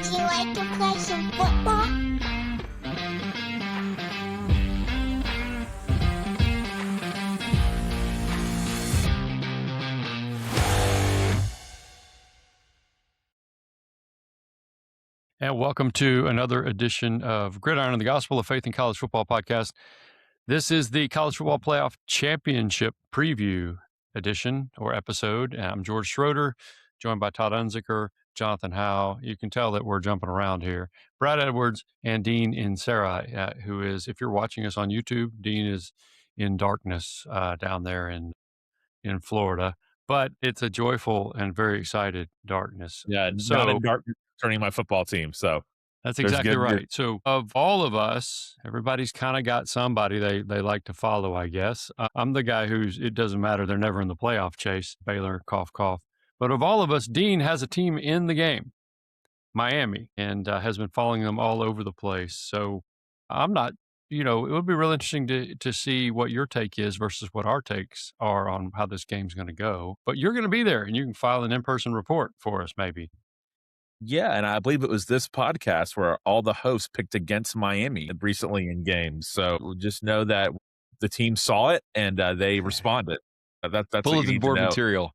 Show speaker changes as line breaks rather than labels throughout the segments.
Would you like to play some football?
And welcome to another edition of Gridiron and the Gospel of Faith in College Football podcast. This is the College Football Playoff Championship Preview edition or episode. I'm George Schroeder, joined by Todd Unzicker, Jonathan Howe. You can tell that we're jumping around here. Brad Edwards and Dean Insarai, who is, if you're watching us on YouTube, Dean is in darkness down there in Florida. But it's a joyful and very excited darkness.
Yeah, not in darkness turning my football team. So
that's exactly right. So of all of us, everybody's kind of got somebody they like to follow, I guess. I'm the guy it doesn't matter. They're never in the playoff chase. Baylor, cough, cough. But of all of us, Dean has a team in the game, Miami, and has been following them all over the place. So I'm not, it would be real interesting to see what your take is versus what our takes are on how this game's going to go. But you're going to be there and you can file an in-person report for us maybe.
Yeah, and I believe it was this podcast where all the hosts picked against Miami recently in games. So just know that the team saw it and they responded. That's
bulletin board material.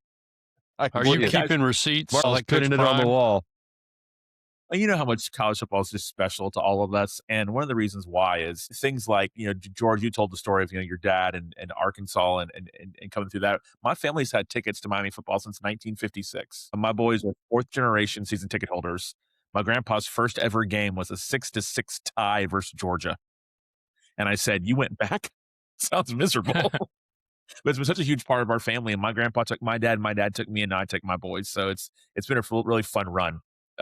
Are you keeping receipts?
Like putting it on the wall.
You know how much college football is just special to all of us. And one of the reasons why is things like, George, you told the story of, your dad and Arkansas and coming through that. My family's had tickets to Miami football since 1956. My boys are fourth generation season ticket holders. My grandpa's first ever game was a 6-6 tie versus Georgia. And I said, you went back? Sounds miserable. But it's been such a huge part of our family. And my grandpa took my dad took me, and now I take my boys. So it's been a really fun run.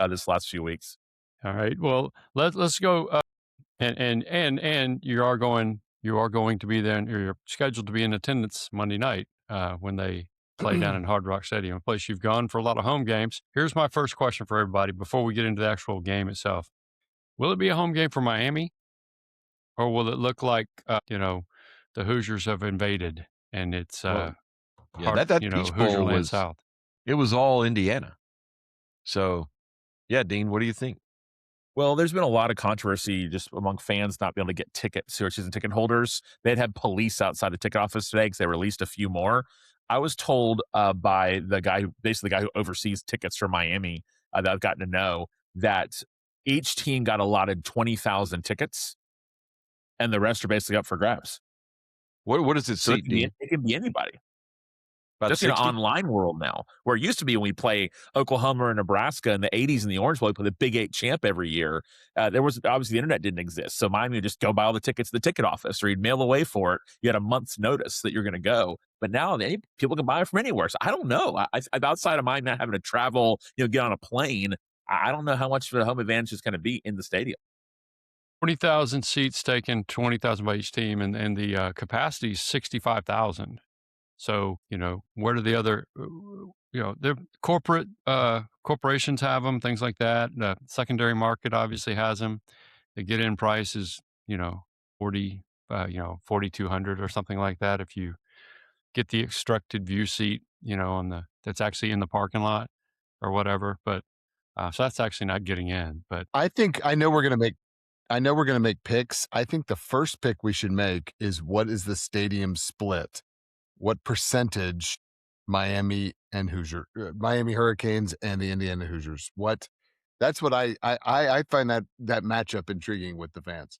This last few weeks.
All right. Well, let's go. And you are going to be there, and you're scheduled to be in attendance Monday night when they play down in Hard Rock Stadium, a place you've gone for a lot of home games. Here's my first question for everybody before we get into the actual game itself. Will it be a home game for Miami, or will it look like the Hoosiers have invaded and it's
that Peach Bowl was South? It was all Indiana, so. Yeah, Dean, what do you think?
Well, there's been a lot of controversy just among fans not being able to get tickets or season ticket holders. They'd had police outside the ticket office today because they released a few more. I was told by the guy who oversees tickets for Miami that I've gotten to know that each team got allotted 20,000 tickets and the rest are basically up for grabs.
What does it say, Dean?
It can be anybody.
About
just
60?
In an online world now, where it used to be when we play Oklahoma or Nebraska in the 80s in the Orange Bowl, we play the Big 8 champ every year. There was obviously the internet didn't exist. So Miami would just go buy all the tickets at the ticket office or you'd mail away for it. You had a month's notice that you're going to go. But now people can buy it from anywhere. So I don't know. I outside of Miami not having to travel, get on a plane, I don't know how much of a home advantage is going to be in the stadium.
20,000 seats taken, 20,000 by each team, and the capacity is 65,000. So, where do the other, the corporations have them, things like that. The secondary market obviously has them. The get-in price is, 4,200 or something like that. If you get the extracted view seat, that's actually in the parking lot or whatever. But so that's actually not getting in. But
I know we're going to make picks. I think the first pick we should make is what is the stadium split? What percentage Miami Hurricanes and the Indiana Hoosiers? That's what I find that matchup intriguing with the fans.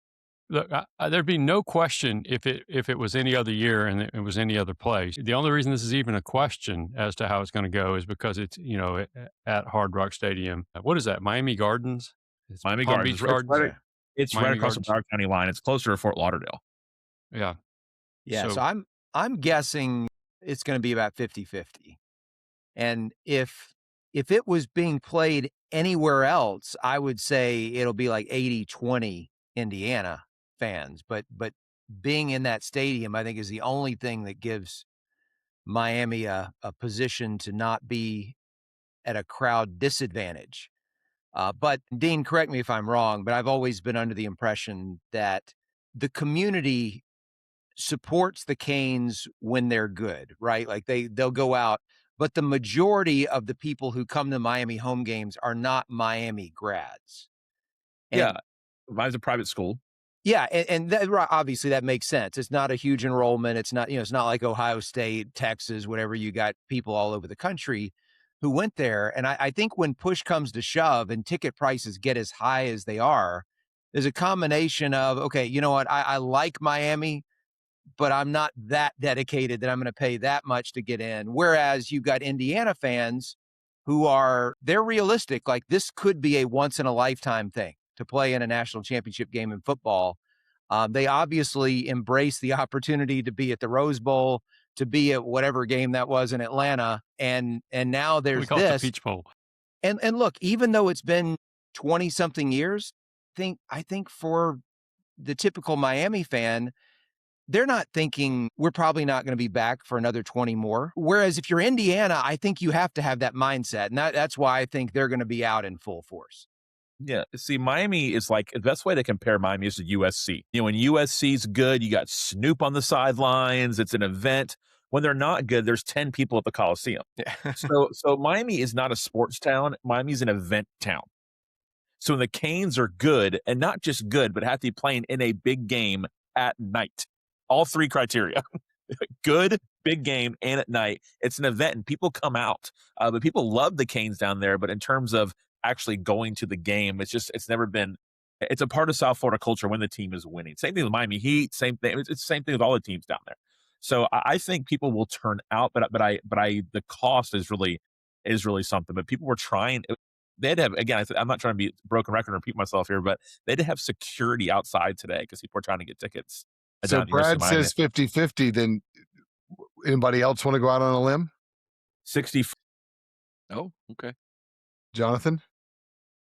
Look, there'd be no question if it was any other year and it was any other place. The only reason this is even a question as to how it's going to go is because it's at Hard Rock Stadium. What is that? Miami Gardens?
It's Miami
Palm
Gardens.
Beach Gardens.
It's right across the Broward County line. It's closer to Fort Lauderdale.
Yeah.
So I'm guessing it's going to be about 50-50. And if it was being played anywhere else, I would say it'll be like 80-20 Indiana fans. But being in that stadium, I think, is the only thing that gives Miami a position to not be at a crowd disadvantage. But Dean, correct me if I'm wrong, but I've always been under the impression that the community supports the Canes when they're good, right? Like they'll go out but the majority of the people who come to Miami home games are not Miami grads.
And mine's a private school.
Yeah, and that, obviously that makes sense. It's not a huge enrollment. It's not, it's not like Ohio State, Texas, whatever. You got people all over the country who went there. And I think when push comes to shove and ticket prices get as high as they are, there's a combination of, okay, you know what, I like Miami, but I'm not that dedicated that I'm going to pay that much to get in. Whereas you've got Indiana fans who they're realistic. Like, this could be a once in a lifetime thing to play in a national championship game in football. They obviously embrace the opportunity to be at the Rose Bowl, to be at whatever game that was in Atlanta. And now there's
we call it the Peach Bowl.
And look, even though it's been 20 something years, I think for the typical Miami fan, they're not thinking we're probably not going to be back for another 20 more. Whereas if you're Indiana, I think you have to have that mindset. And that's why I think they're going to be out in full force.
Yeah. See, Miami is like, the best way to compare Miami is to USC. When USC's good, you got Snoop on the sidelines. It's an event. When they're not good, there's 10 people at the Coliseum. Yeah. So Miami is not a sports town. Miami's an event town. So when the Canes are good, and not just good, but have to be playing in a big game at night, all three criteria, good, big game, and at night, it's an event and people come out. But people love the Canes down there. But in terms of actually going to the game, it's never been, it's a part of South Florida culture when the team is winning. Same thing with Miami Heat, same thing. It's the same thing with all the teams down there. So I think people will turn out, but the cost is really something. But people were trying, they had to have, again, I'm not trying to be broken record and repeat myself here, but they had to have security outside today because people are trying to get tickets.
So Brad says 50-50, then anybody else want to go out on a limb?
60.
Oh, okay.
Jonathan?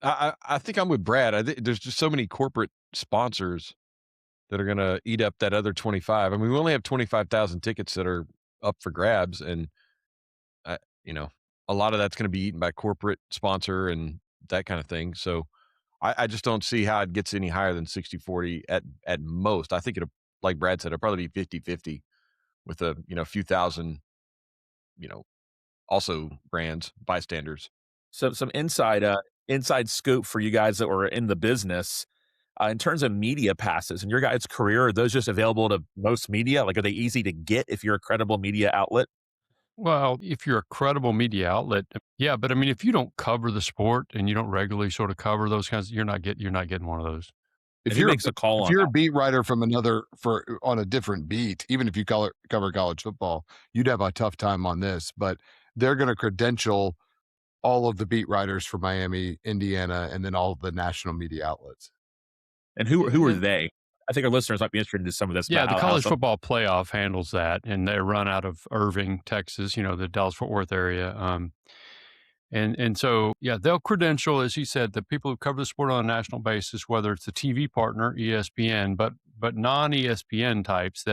I think I'm with Brad. I think there's just so many corporate sponsors that are going to eat up that other 25. I mean, we only have 25,000 tickets that are up for grabs, and a lot of that's going to be eaten by corporate sponsor and that kind of thing. So I just don't see how it gets any higher than 60-40 at most. I think it'll, like Brad said, it'll probably be 50-50 with a few thousand, also brands, bystanders.
So some inside scoop for you guys that were in the business. In terms of media passes in your guys' career, are those just available to most media? Like, are they easy to get if you're a credible media outlet?
Well, if you're a credible media outlet, yeah. But I mean, if you don't cover the sport and you don't regularly sort of cover those kinds, you're not getting one of those.
If you're a beat writer from on a different beat, even if you cover college football, you'd have a tough time on this. But they're going to credential all of the beat writers for Miami, Indiana, and then all of the national media outlets.
And who are they? I think our listeners might be interested in some of this.
Yeah, the college football playoff handles that, and they run out of Irving, Texas, the Dallas-Fort Worth area. And so, yeah, they'll credential, as he said, the people who cover the sport on a national basis, whether it's the TV partner, ESPN, but non-ESPN types,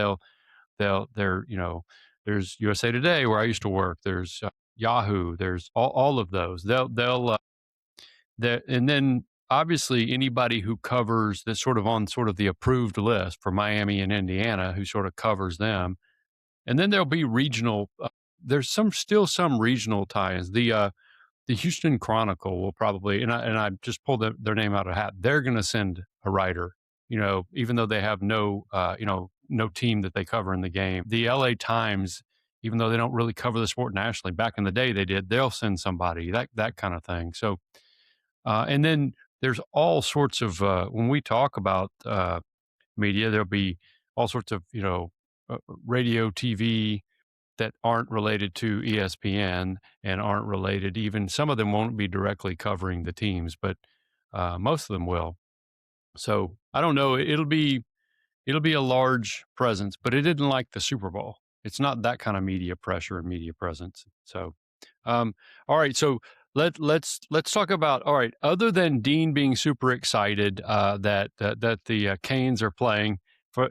there's USA Today where I used to work. There's Yahoo. There's all of those. And then obviously anybody who covers that's sort of on sort of the approved list for Miami and Indiana, who sort of covers them. And then there'll be regional. There's still some regional tie-ins. The Houston Chronicle will probably, and I just pulled their name out of a hat. They're going to send a writer, even though they have no team that they cover in the game. The LA Times, even though they don't really cover the sport nationally, back in the day they did. They'll send somebody, that kind of thing. So, and then there's all sorts of when we talk about media, there'll be all sorts of radio, TV that aren't related to ESPN and aren't related. Even some of them won't be directly covering the teams, but most of them will. So I don't know. It'll be a large presence, but it isn't like the Super Bowl. It's not that kind of media pressure and media presence. So, all right. So let's talk about, all right, other than Dean being super excited that the Canes are playing for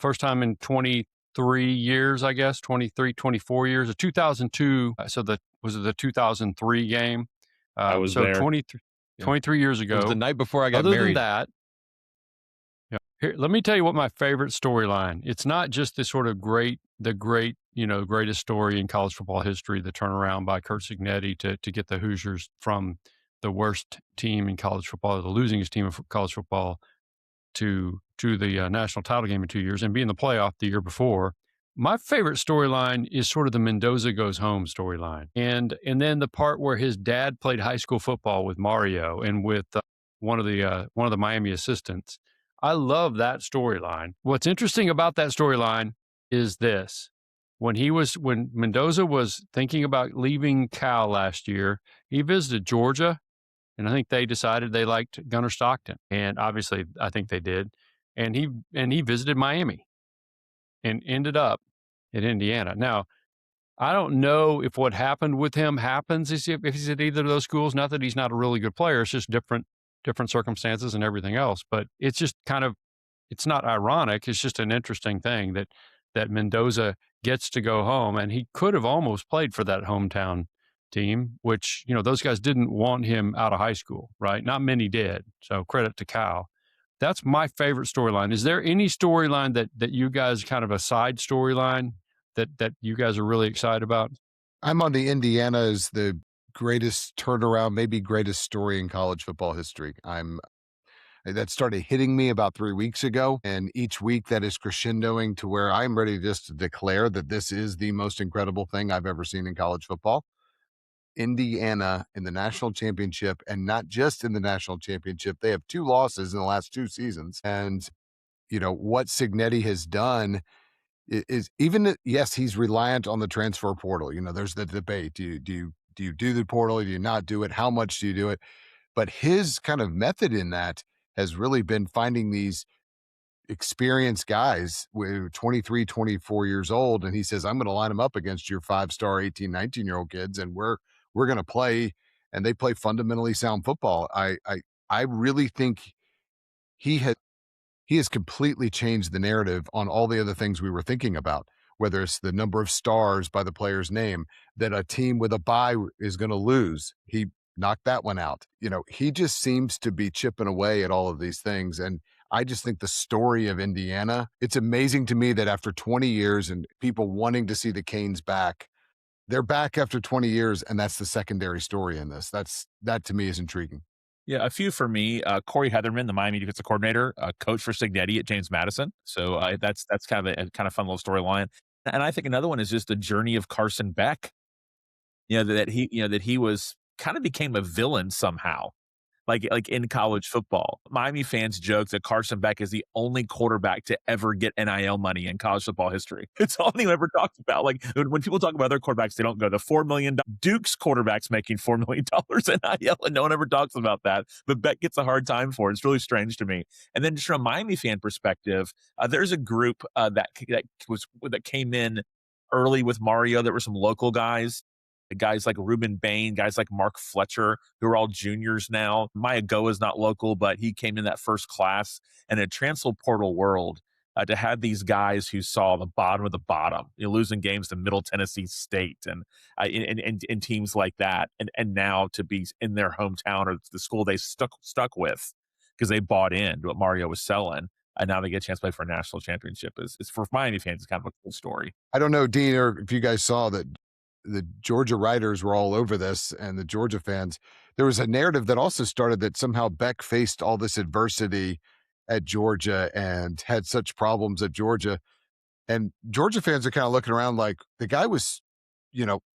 first time in 23 years, I guess, 23, 24 years, 2002. So was it the 2003 game?
I was there.
23 years ago.
It was the night before I got
married.
married.
Other than that, Yeah. Here, let me tell you what my favorite storyline. It's not just the sort of greatest story in college football history, the turnaround by Curt Cignetti to get the Hoosiers from the worst team in college football, the losingest team in college football, to the national title game in 2 years and be in the playoff the year before. My favorite storyline is sort of the Mendoza goes home storyline, and then the part where his dad played high school football with Mario and with one of the Miami assistants. I love that storyline. What's interesting about that storyline is this: when Mendoza was thinking about leaving Cal last year, he visited Georgia, and I think they decided they liked Gunnar Stockton, and obviously I think they did. And he visited Miami and ended up in Indiana. Now, I don't know if what happened with him happens if he's at either of those schools. Not that he's not a really good player; it's just different circumstances and everything else. But it's just it's not ironic. It's just an interesting thing that Mendoza gets to go home, and he could have almost played for that hometown team, which those guys didn't want him out of high school, right? Not many did. So credit to Cal. That's my favorite storyline. Is there any storyline that you guys, kind of a side storyline, that you guys are really excited about?
I'm on the Indiana as the greatest turnaround, maybe greatest story in college football history. That started hitting me about 3 weeks ago, and each week that is crescendoing to where I'm ready just to declare that this is the most incredible thing I've ever seen in college football. Indiana in the national championship, and not just in the national championship. They have 2 losses in the last 2 seasons. And, what Cignetti has done is even, yes, he's reliant on the transfer portal. There's the debate. Do the portal? Do you not do it? How much do you do it? But his kind of method in that has really been finding these experienced guys with 23, 24 years old. And he says, I'm going to line them up against your 5-star 18, 19-year-old kids. And we're going to play, and they play fundamentally sound football. I really think he has completely changed the narrative on all the other things we were thinking about, whether it's the number of stars by the player's name, that a team with a bye is going to lose. He knocked that one out. He just seems to be chipping away at all of these things. And I just think the story of Indiana, it's amazing to me that after 20 years and people wanting to see the Canes back, they're back after 20 years, and that's the secondary story in this. That to me is intriguing.
Yeah, a few for me. Corey Heatherman, the Miami defensive coordinator, coach for Cignetti at James Madison. So that's kind of a kind of fun little storyline. And I think another one is just the journey of Carson Beck. That he was kind of became a villain somehow, like in college football. Miami fans joke that Carson Beck is the only quarterback to ever get NIL money in college football history. It's all anyone ever talks about. Like when people talk about other quarterbacks, they don't go the $4 million. Duke's quarterback's making $4 million NIL, and no one ever talks about that. But Beck gets a hard time for it. It's really strange to me. And then just from a Miami fan perspective, there's a group that came in early with Mario. There were some local guys. Guys like Ruben Bain, guys like Mark Fletcher, who are all juniors now. Maya Goa is not local, but he came in that first class. And in a transfer portal world, to have these guys who saw the bottom of the bottom, losing games to Middle Tennessee State and teams like that, and now to be in their hometown or the school they stuck with because they bought in to what Mario was selling. And now they get a chance to play for a national championship. Is for Miami fans, it's kind of a cool story.
I don't know, Dean, or if you guys saw that the Georgia writers were all over this, and the Georgia fans. There was a narrative that also started that somehow Beck faced all this adversity at Georgia and had such problems at Georgia. And Georgia fans are kind of looking around like the guy was,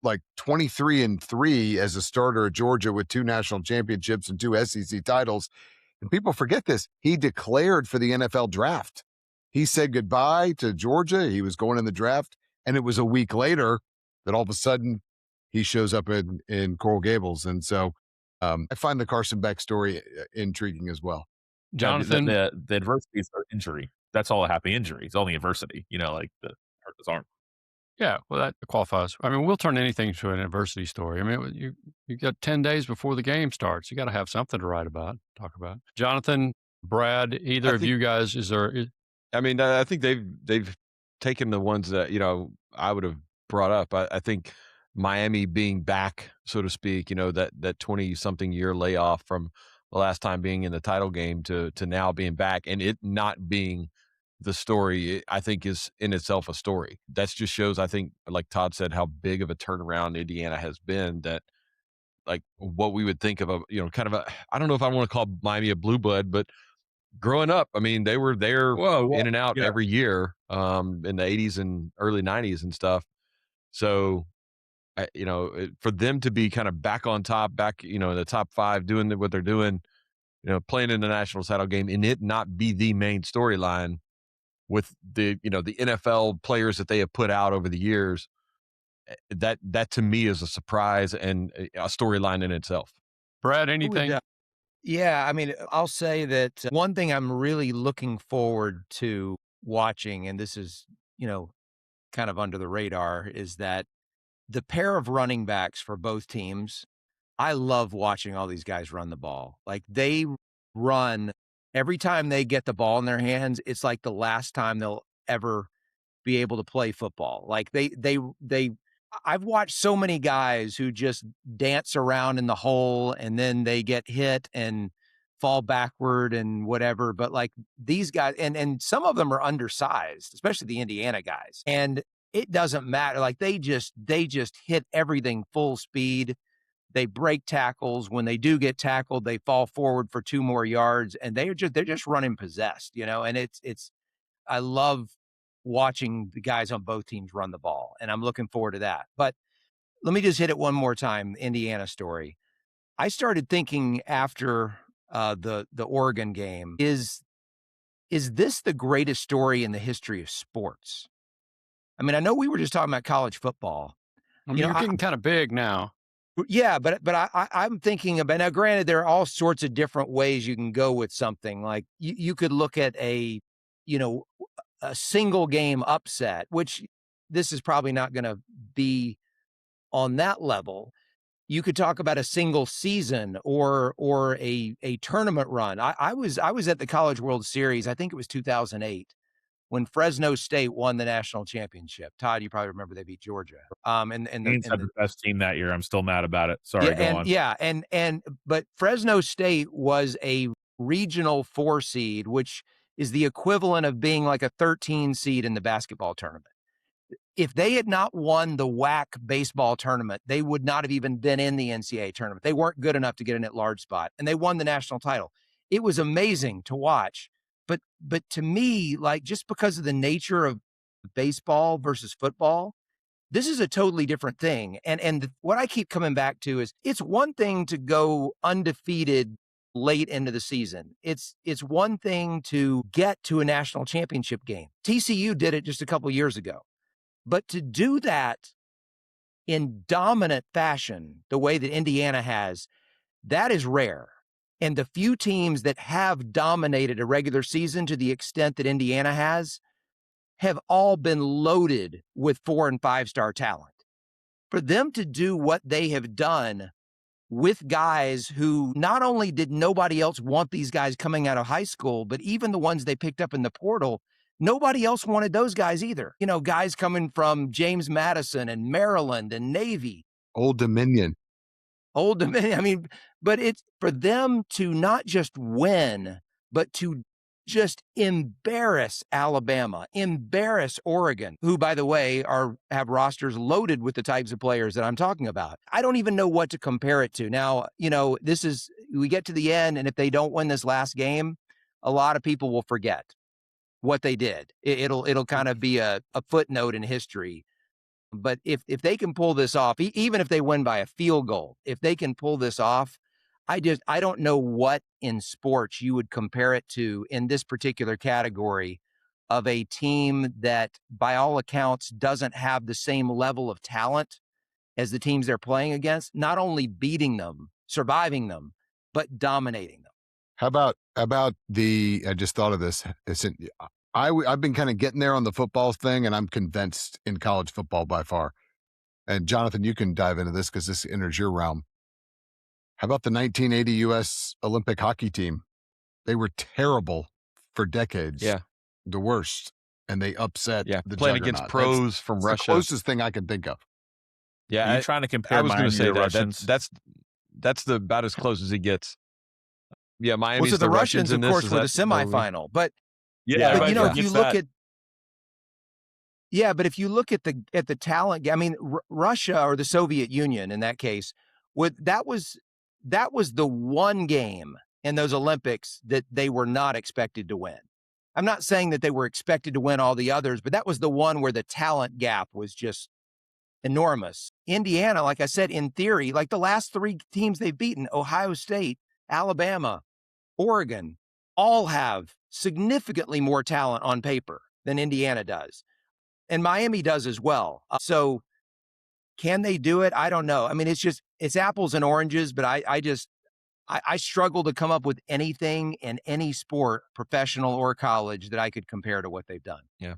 like 23-3 as a starter at Georgia with 2 national championships and 2 SEC titles. And people forget this. He declared for the NFL draft. He said goodbye to Georgia. He was going in the draft. And it was a week later that all of a sudden he shows up in Coral Gables. And so I find the Carson Beck story intriguing as well.
Jonathan,
the adversity is their injury. That's all a happy injury. It's only adversity, like the hurt his arm.
Yeah, well, that qualifies. I mean, we'll turn anything into an adversity story. I mean, you got 10 days before the game starts. You got to have something to write about, talk about. Jonathan, Brad, either of you guys, is there?
I mean, I think they've taken the ones that I would have brought up. I think Miami being back, so to speak, that 20-something year layoff from the last time being in the title game to now being back and it not being the story, I think is in itself a story. That just shows, I think, like Todd said, how big of a turnaround Indiana has been, that like what we would think of a, kind of a, I don't know if I want to call Miami a blue blood, but growing up, I mean, they were there in and out every year in the 80s and early 90s and stuff. So, for them to be kind of back on top, back, in the top 5, doing what they're doing, playing in the national title game and it not be the main storyline with the, the NFL players that they have put out over the years, that to me is a surprise and a storyline in itself.
Brad, anything?
Yeah, I mean, I'll say that one thing I'm really looking forward to watching, and this is, kind of under the radar, is that the pair of running backs for both teams, I love watching all these guys run the ball. Like they run every time they get the ball in their hands, it's like the last time they'll ever be able to play football. Like I've watched so many guys who just dance around in the hole and then they get hit and fall backward and whatever. But like these guys, and some of them are undersized, especially the Indiana guys. And it doesn't matter. Like they just hit everything full speed. They break tackles. When they do get tackled, they fall forward for 2 more yards, and they're just running possessed, and I love watching the guys on both teams run the ball, and I'm looking forward to that. But let me just hit it one more time, Indiana story. I started thinking after the Oregon game, is this the greatest story in the history of sports? I mean, I know we were just talking about college football.
I mean, you're getting kind of big now.
Yeah, but I'm thinking about, now granted, there are all sorts of different ways you can go with something. Like you could look at a single game upset, which this is probably not going to be on that level. You could talk about a single season or a tournament run. I was at the College World Series, I think it was 2008, when Fresno State won the national championship. Todd, you probably remember they beat Georgia.
Saints had the best team that year. I'm still mad about it. Sorry, go on.
Yeah, but Fresno State was a regional 4 seed, which is the equivalent of being like a 13 seed in the basketball tournament. If they had not won the WAC baseball tournament, they would not have even been in the NCAA tournament. They weren't good enough to get in at large spot, and they won the national title. It was amazing to watch. But to me, like, just because of the nature of baseball versus football, this is a totally different thing. And what I keep coming back to is it's one thing to go undefeated late into the season. It's one thing to get to a national championship game. TCU did it just a couple years ago. But to do that in dominant fashion, the way that Indiana has, that is rare. And the few teams that have dominated a regular season to the extent that Indiana has have all been loaded with 4- and 5-star talent. For them to do what they have done with guys who not only did nobody else want these guys coming out of high school, but even the ones they picked up in the portal, nobody else wanted those guys either. Guys coming from James Madison and Maryland and Navy.
Old Dominion.
I mean, but it's for them to not just win, but to just embarrass Alabama, embarrass Oregon, who, by the way, have rosters loaded with the types of players that I'm talking about. I don't even know what to compare it to. Now, we get to the end, and if they don't win this last game, a lot of people will forget what they did. It'll kind of be a footnote in history. But if they can pull this off, even if they win by a field goal, if they can pull this off, I don't know what in sports you would compare it to in this particular category of a team that, by all accounts, doesn't have the same level of talent as the teams they're playing against, not only beating them, surviving them, but dominating them.
How about I just thought of this. I've been kind of getting there on the football thing, and I'm convinced in college football by far. And Jonathan, you can dive into this because this enters your realm. How about the 1980 U.S. Olympic hockey team? They were terrible for decades.
Yeah.
The worst. And they upset the
playing
juggernaut.
against pros from
That's
Russia.
the closest thing I can think of.
Yeah.
Are you trying to compare
I was going to say
to
that.
Russians?
That's about as close as it gets. Yeah,
Well,
Miami's
so the
the
Russians,
in
of
this.
course,
Is
were the
that where we-
semifinal. But
Yeah,
but you know,
everybody
if you
forgets
look
that.
but if you look at the talent, I mean, Russia or the Soviet Union in that case, that was the one game in those Olympics that they were not expected to win. I'm not saying that they were expected to win all the others, but that was the one where the talent gap was just enormous. Indiana, like I said, in theory, like the last three teams they've beaten, Ohio State, Alabama, Oregon, all have significantly more talent on paper than Indiana does. And Miami does as well. So can they do it? I don't know. I mean, it's apples and oranges, but I struggle to come up with anything in any sport, professional or college, that I could compare to what they've done.
Yeah.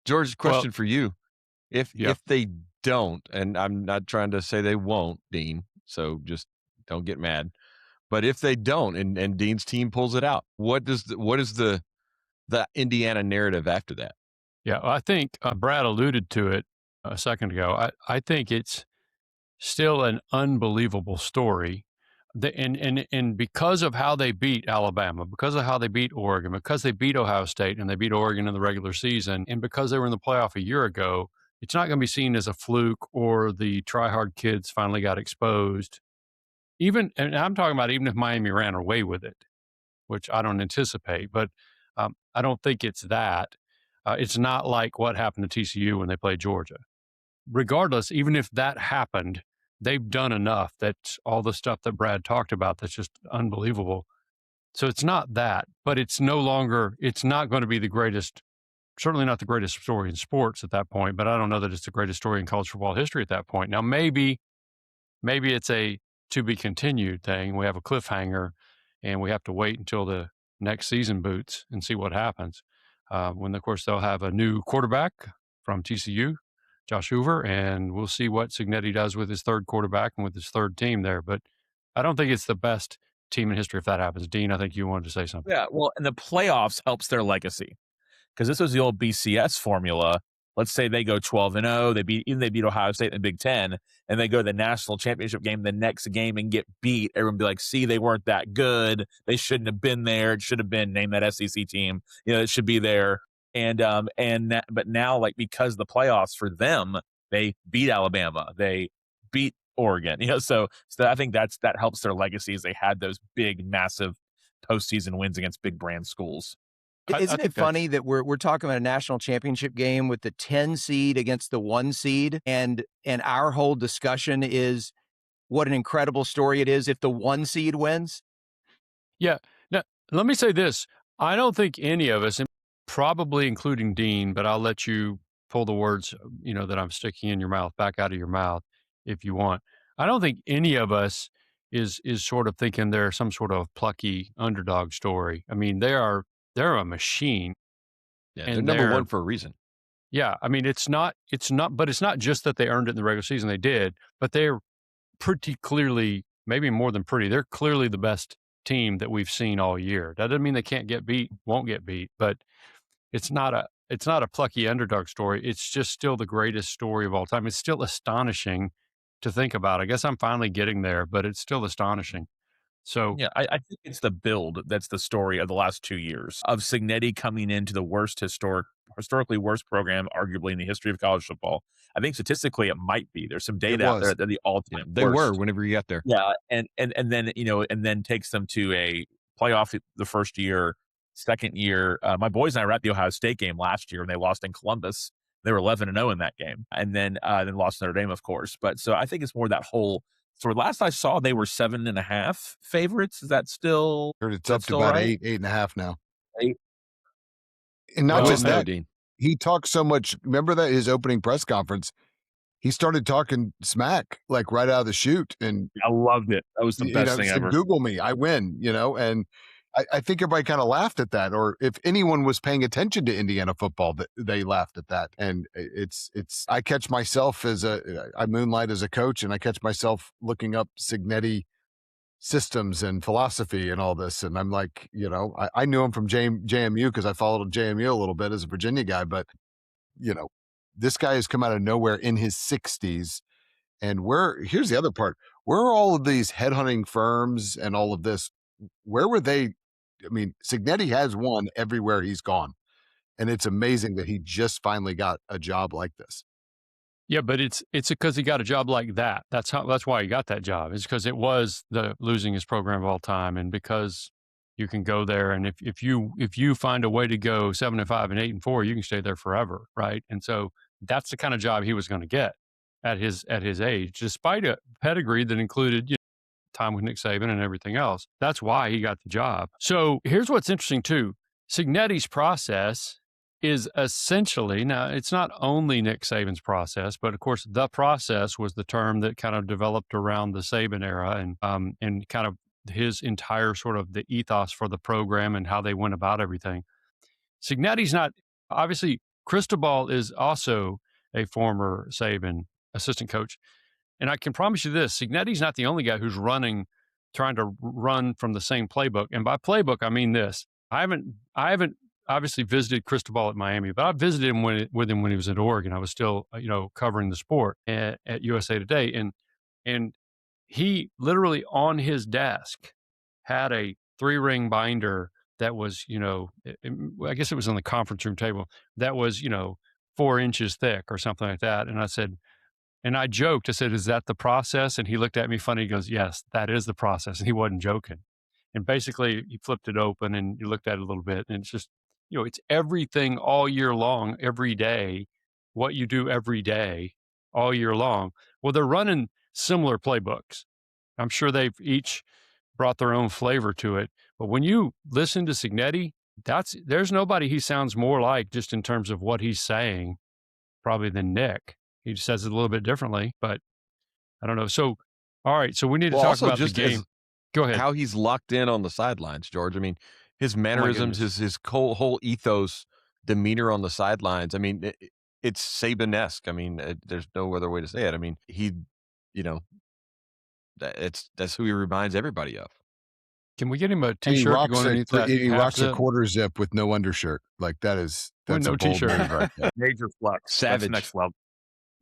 George, question for you. If they don't, and I'm not trying to say they won't, Dean, so just don't get mad. But if they don't and Dean's team pulls it out, what is the Indiana narrative after that?
Yeah, I think Brad alluded to it a second ago. I think it's still an unbelievable story. And because of how they beat Alabama, because of how they beat Oregon, because they beat Ohio State and they beat Oregon in the regular season, and because they were in the playoff a year ago, it's not going to be seen as a fluke or the try-hard kids finally got exposed. And I'm talking about even if Miami ran away with it, which I don't anticipate, but I don't think it's that. It's not like what happened to TCU when they played Georgia. Regardless, even if that happened, they've done enough. That's all the stuff that Brad talked about that's just unbelievable. So it's not that, but it's not going to be the greatest, certainly not the greatest story in sports at that point, but I don't know that it's the greatest story in college football history at that point. Now, maybe it's a to be continued thing. We have a cliffhanger and we have to wait until the next season boots and see what happens. When, of course, they'll have a new quarterback from TCU, Josh Hoover, and we'll see what Cignetti does with his third quarterback and with his third team there. But I don't think it's the best team in history if that happens. Dean, I think you wanted to say something.
Yeah, well, and the playoffs helps their legacy because this was the old BCS formula. Let's say they go 12-0, they beat Ohio State in the Big Ten, and they go to the national championship game the next game and get beat. Everyone be like, "See, they weren't that good. They shouldn't have been there. It should have been name that SEC team. It should be there." But now, like, because the playoffs for them, they beat Alabama, they beat Oregon. So I think that helps their legacy as they had those big, massive postseason wins against big brand schools.
Isn't it funny that we're talking about a national championship game with the 10 seed against the 1 seed, and our whole discussion is what an incredible story it is if the 1 seed wins?
Yeah. Now, let me say this. I don't think any of us, and probably including Dean, but I'll let you pull the words, that I'm sticking in your mouth back out of your mouth if you want. I don't think any of us is sort of thinking they're some sort of plucky underdog story. I mean, they're a machine.
Yeah,
and
they're number one for a reason.
Yeah, I mean, but it's not just that they earned it in the regular season. They did, but they're pretty clearly, maybe more than pretty, they're clearly the best team that we've seen all year. That doesn't mean they can't get beat, won't get beat, but it's not a plucky underdog story. It's just still the greatest story of all time. It's still astonishing to think about. I guess I'm finally getting there, but it's still astonishing. So
yeah, I think it's the build that's the story of the last 2 years of Cignetti coming into the historically worst program, arguably in the history of college football. I think statistically it might be. There's some data out there that the all-time
They
worst.
were whenever you got there.
Yeah, and then and then takes them to a playoff the first year, second year. My boys and I were at the Ohio State game last year, and they lost in Columbus. They were 11-0 in that game, and then lost Notre Dame, of course. But so I think it's more that whole. So last I saw, they were 7.5 favorites. Is that still?
Heard it's up to about
right?
8.5 now.
8.
And not just that,
Dean.
he talked so much. Remember that his opening press conference, he started talking smack like right out of the chute, and
I loved it. That was the best thing
said,
ever.
Google me, I win. And I think everybody kind of laughed at that, or if anyone was paying attention to Indiana football, that they laughed at that. And I catch myself I moonlight as a coach, and I catch myself looking up Cignetti systems and philosophy and all this. And I'm like, I knew him from JMU because I followed JMU a little bit as a Virginia guy, but this guy has come out of nowhere in his 60s. And here's the other part. Where are all of these headhunting firms and all of this where were they? I mean, Cignetti has won everywhere he's gone. And it's amazing that he just finally got a job like this.
Yeah, but it's because he got a job like that. That's why he got that job. It's because it was the losingest program of all time, and because you can go there, and if you find a way to go 7-5 and 8-4, you can stay there forever, right? And so that's the kind of job he was going to get at his age, despite a pedigree that included time with Nick Saban and everything else. That's why he got the job. So here's what's interesting too: Cignetti's process is essentially, now it's not only Nick Saban's process, but of course the process was the term that kind of developed around the Saban era, and kind of his entire sort of the ethos for the program and how they went about everything. Cignetti's not, obviously Cristobal is also a former Saban assistant coach. And I can promise you this, Cignetti's not the only guy who's trying to run from the same playbook. And by playbook, I mean this. I haven't obviously visited Cristobal at Miami, but I visited him with him when he was at Oregon. I was still, covering the sport at USA Today. And he literally on his desk had a 3-ring binder that was, I guess it was on the conference room table, that was, 4 inches thick or something like that. And I said, and I joked, I said, "Is that the process?" And he looked at me funny. He goes, "Yes, that is the process." And he wasn't joking. And basically, he flipped it open and you looked at it a little bit. And it's just, it's everything all year long, every day, what you do every day, all year long. Well, they're running similar playbooks. I'm sure they've each brought their own flavor to it. But when you listen to Cignetti, there's nobody he sounds more like just in terms of what he's saying, probably than Nick. He just says it a little bit differently, but I don't know. So, all right. So we need to talk
also
about
just
the game. Go ahead.
How he's locked in on the sidelines, George. I mean, his mannerisms, his whole ethos, demeanor on the sidelines. I mean, it's Saban-esque. I mean, there's no other way to say it. I mean, that's who he reminds everybody of.
Can we get him a T-shirt to go underneath that?
He rocks a quarter zip with no undershirt. Like that's
no
a bold
T-shirt.
move right there.
Major flex.
Savage.
That's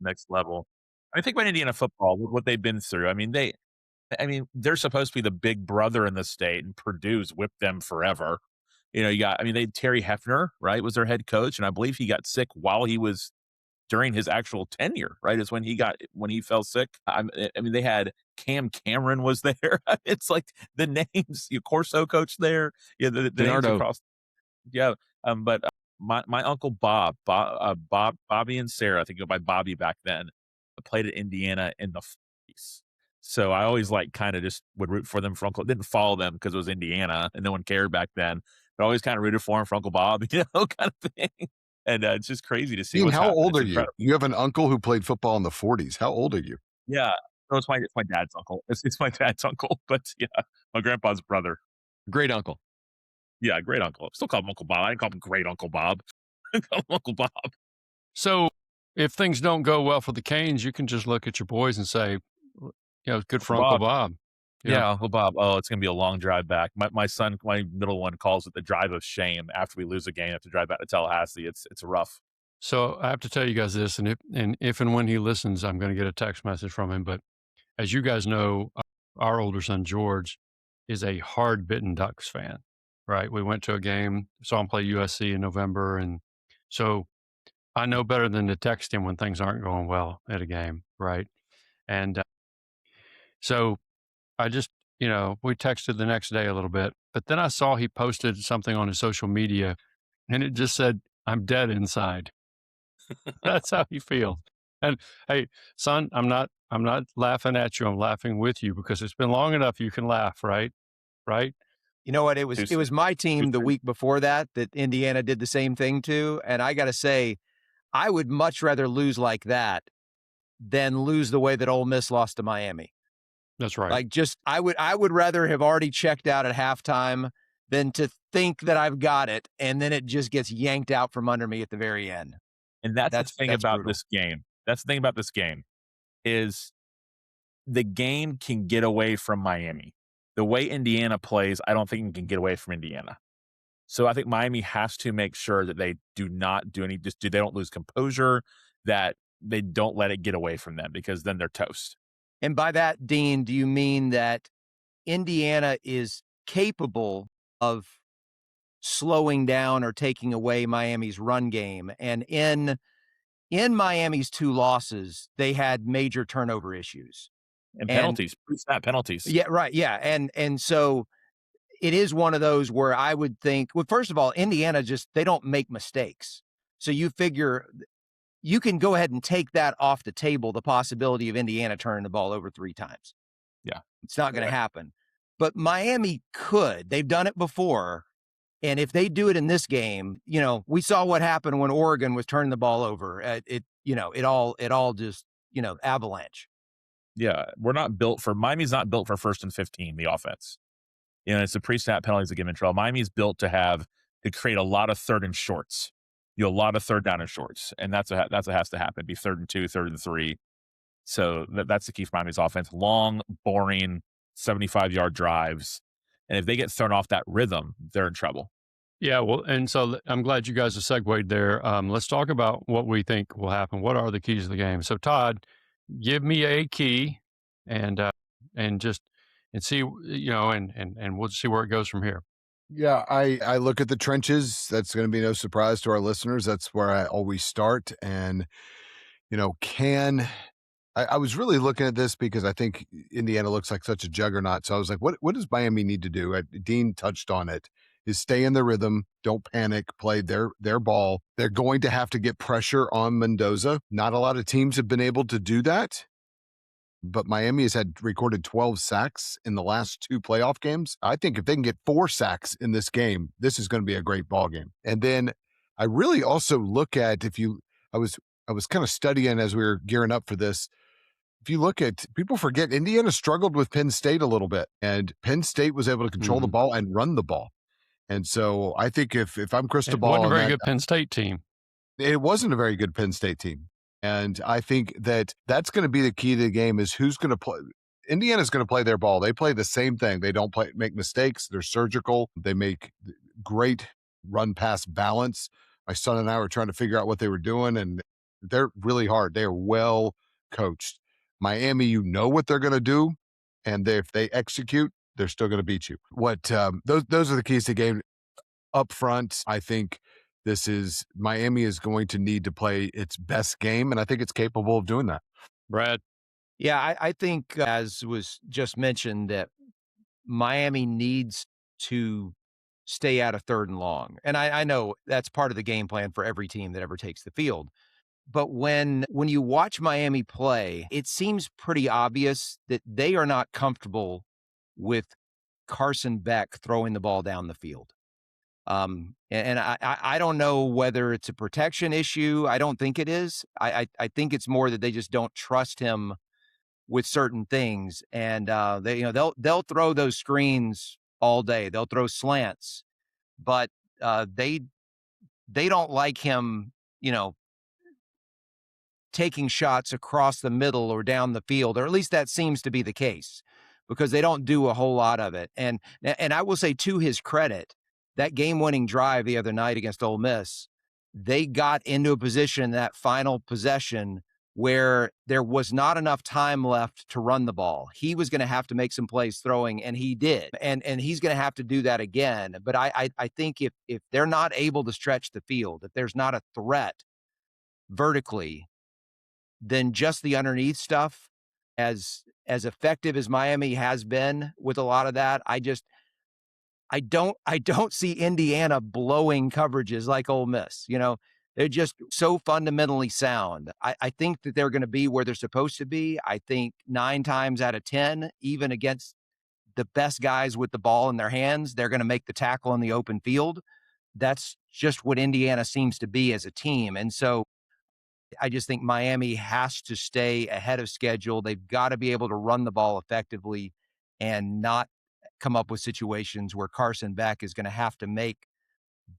next level. I think about Indiana football, what they've been through. I mean, they're supposed to be the big brother in the state, and Purdue's whipped them forever. They Terry Hefner, right, was their head coach, and I believe he got sick while he was during his actual tenure, right? Is when he fell sick. They had Cam Cameron was there. It's like the names, Corso coach there. Yeah, the names across. Yeah, but my uncle Bobby and Sarah, I think go by Bobby back then, played at Indiana in the 40s. So I always kind of just would root for them for Uncle. Didn't follow them because it was Indiana and no one cared back then. But always kind of rooted for him for Uncle Bob, kind of thing. And it's just crazy to see.
Dean, how old are you? You have an uncle who played football in the 40s. How old are you?
Yeah, so it's my dad's uncle. It's my dad's uncle, but yeah, my grandpa's brother.
Great uncle.
Yeah, great uncle. Still call him Uncle Bob. I didn't call him Great Uncle Bob. I call him Uncle Bob.
So if things don't go well for the Canes, you can just look at your boys and say, good for Uncle Bob.
Yeah, Uncle Bob. Oh, it's going to be a long drive back. My son, my middle one, calls it the drive of shame. After we lose a game, I have to drive back to Tallahassee. It's rough.
So I have to tell you guys this, and if and when he listens, I'm going to get a text message from him. But as you guys know, our older son, George, is a hard-bitten Ducks fan, right? We went to a game, saw him play USC in November, and so I know better than to text him when things aren't going well at a game, right? And so I just, we texted the next day a little bit, but then I saw he posted something on his social media, and it just said, "I'm dead inside." That's how he feels. And hey, son, I'm not laughing at you. I'm laughing with you because it's been long enough you can laugh, right? Right?
You know what? It was my team the week before that Indiana did the same thing to, and I got to say, I would much rather lose like that than lose the way that Ole Miss lost to Miami.
That's right.
Like I would rather have already checked out at halftime than to think that I've got it and then it just gets yanked out from under me at the very end.
And that's the thing about
brutal.
this game. That's the thing about this game is the game can get away from Miami. The way Indiana plays, I don't think it can get away from Indiana. So I think Miami has to make sure that they do not do they don't lose composure, that they don't let it get away from them, because then they're toast.
And by that, Dean, do you mean that Indiana is capable of slowing down or taking away Miami's run game. And in Miami's 2 losses, they had major turnover issues.
And penalties, not penalties.
Yeah, right. Yeah. And so it is one of those where I would think, well, first of all, Indiana they don't make mistakes. So you figure you can go ahead and take that off the table, the possibility of Indiana turning the ball over 3 times.
Yeah.
It's not going to happen. But Miami could. They've done it before. And if they do it in this game, we saw what happened when Oregon was turning the ball over. It all just, avalanche.
Yeah, Miami's not built for 1st and 15, the offense. It's the pre-snap penalties that give them trouble. Miami's built to create a lot of 3rd and shorts. A lot of 3rd down and shorts. And that's what has to happen. Be 3rd and 2, 3rd and 3. So that's the key for Miami's offense. Long, boring, 75-yard drives. And if they get thrown off that rhythm, they're in trouble.
Yeah, well, and so I'm glad you guys have segued there. Let's talk about what we think will happen. What are the keys of the game? So, Todd, give me a key, and see, and we'll see where it goes from here.
Yeah, I look at the trenches. That's going to be no surprise to our listeners. That's where I always start. And I was really looking at this because I think Indiana looks like such a juggernaut. So I was like, what does Miami need to do? Dean touched on it. Is stay in the rhythm, don't panic, play their ball. They're going to have to get pressure on Mendoza. Not a lot of teams have been able to do that, but Miami has recorded 12 sacks in the last 2 playoff games. I think if they can get 4 sacks in this game, this is going to be a great ball game. And then I really also look at I was kind of studying as we were gearing up for this. If you look at, people forget Indiana struggled with Penn State a little bit, and Penn State was able to control the ball and run the ball. And so I think if I'm Cristobal,
it wasn't a very good Penn State team.
It wasn't a very good Penn State team. And I think that's going to be the key to the game is who's going to play. Indiana's going to play their ball. They play the same thing. They don't make mistakes. They're surgical. They make great run-pass balance. My son and I were trying to figure out what they were doing, and they're really hard. They are well coached. Miami, you know what they're going to do, and if they execute, they're still going to beat you. Those are the keys to the game. Up front, I think Miami is going to need to play its best game, and I think it's capable of doing that.
Brad?
Yeah, I think, as was just mentioned, that Miami needs to stay out of 3rd and long. And I know that's part of the game plan for every team that ever takes the field. But when you watch Miami play, it seems pretty obvious that they are not comfortable with Carson Beck throwing the ball down the field. And I don't know whether it's a protection issue. I don't think it is. I think it's more that they just don't trust him with certain things. And they'll throw those screens all day. They'll throw slants, but they don't like him, taking shots across the middle or down the field, or at least that seems to be the case, because they don't do a whole lot of it. And I will say, to his credit, that game-winning drive the other night against Ole Miss, they got into a position, that final possession, where there was not enough time left to run the ball. He was going to have to make some plays throwing, and he did. And he's going to have to do that again. But I think if they're not able to stretch the field, if there's not a threat vertically, then just the underneath stuff, as effective as Miami has been with a lot of that, I don't see Indiana blowing coverages like Ole Miss. They're just so fundamentally sound. I think that they're going to be where they're supposed to be. I think 9 times out of 10, even against the best guys with the ball in their hands, they're going to make the tackle in the open field. That's just what Indiana seems to be as a team. And so I just think Miami has to stay ahead of schedule. They've got to be able to run the ball effectively and not come up with situations where Carson Beck is going to have to make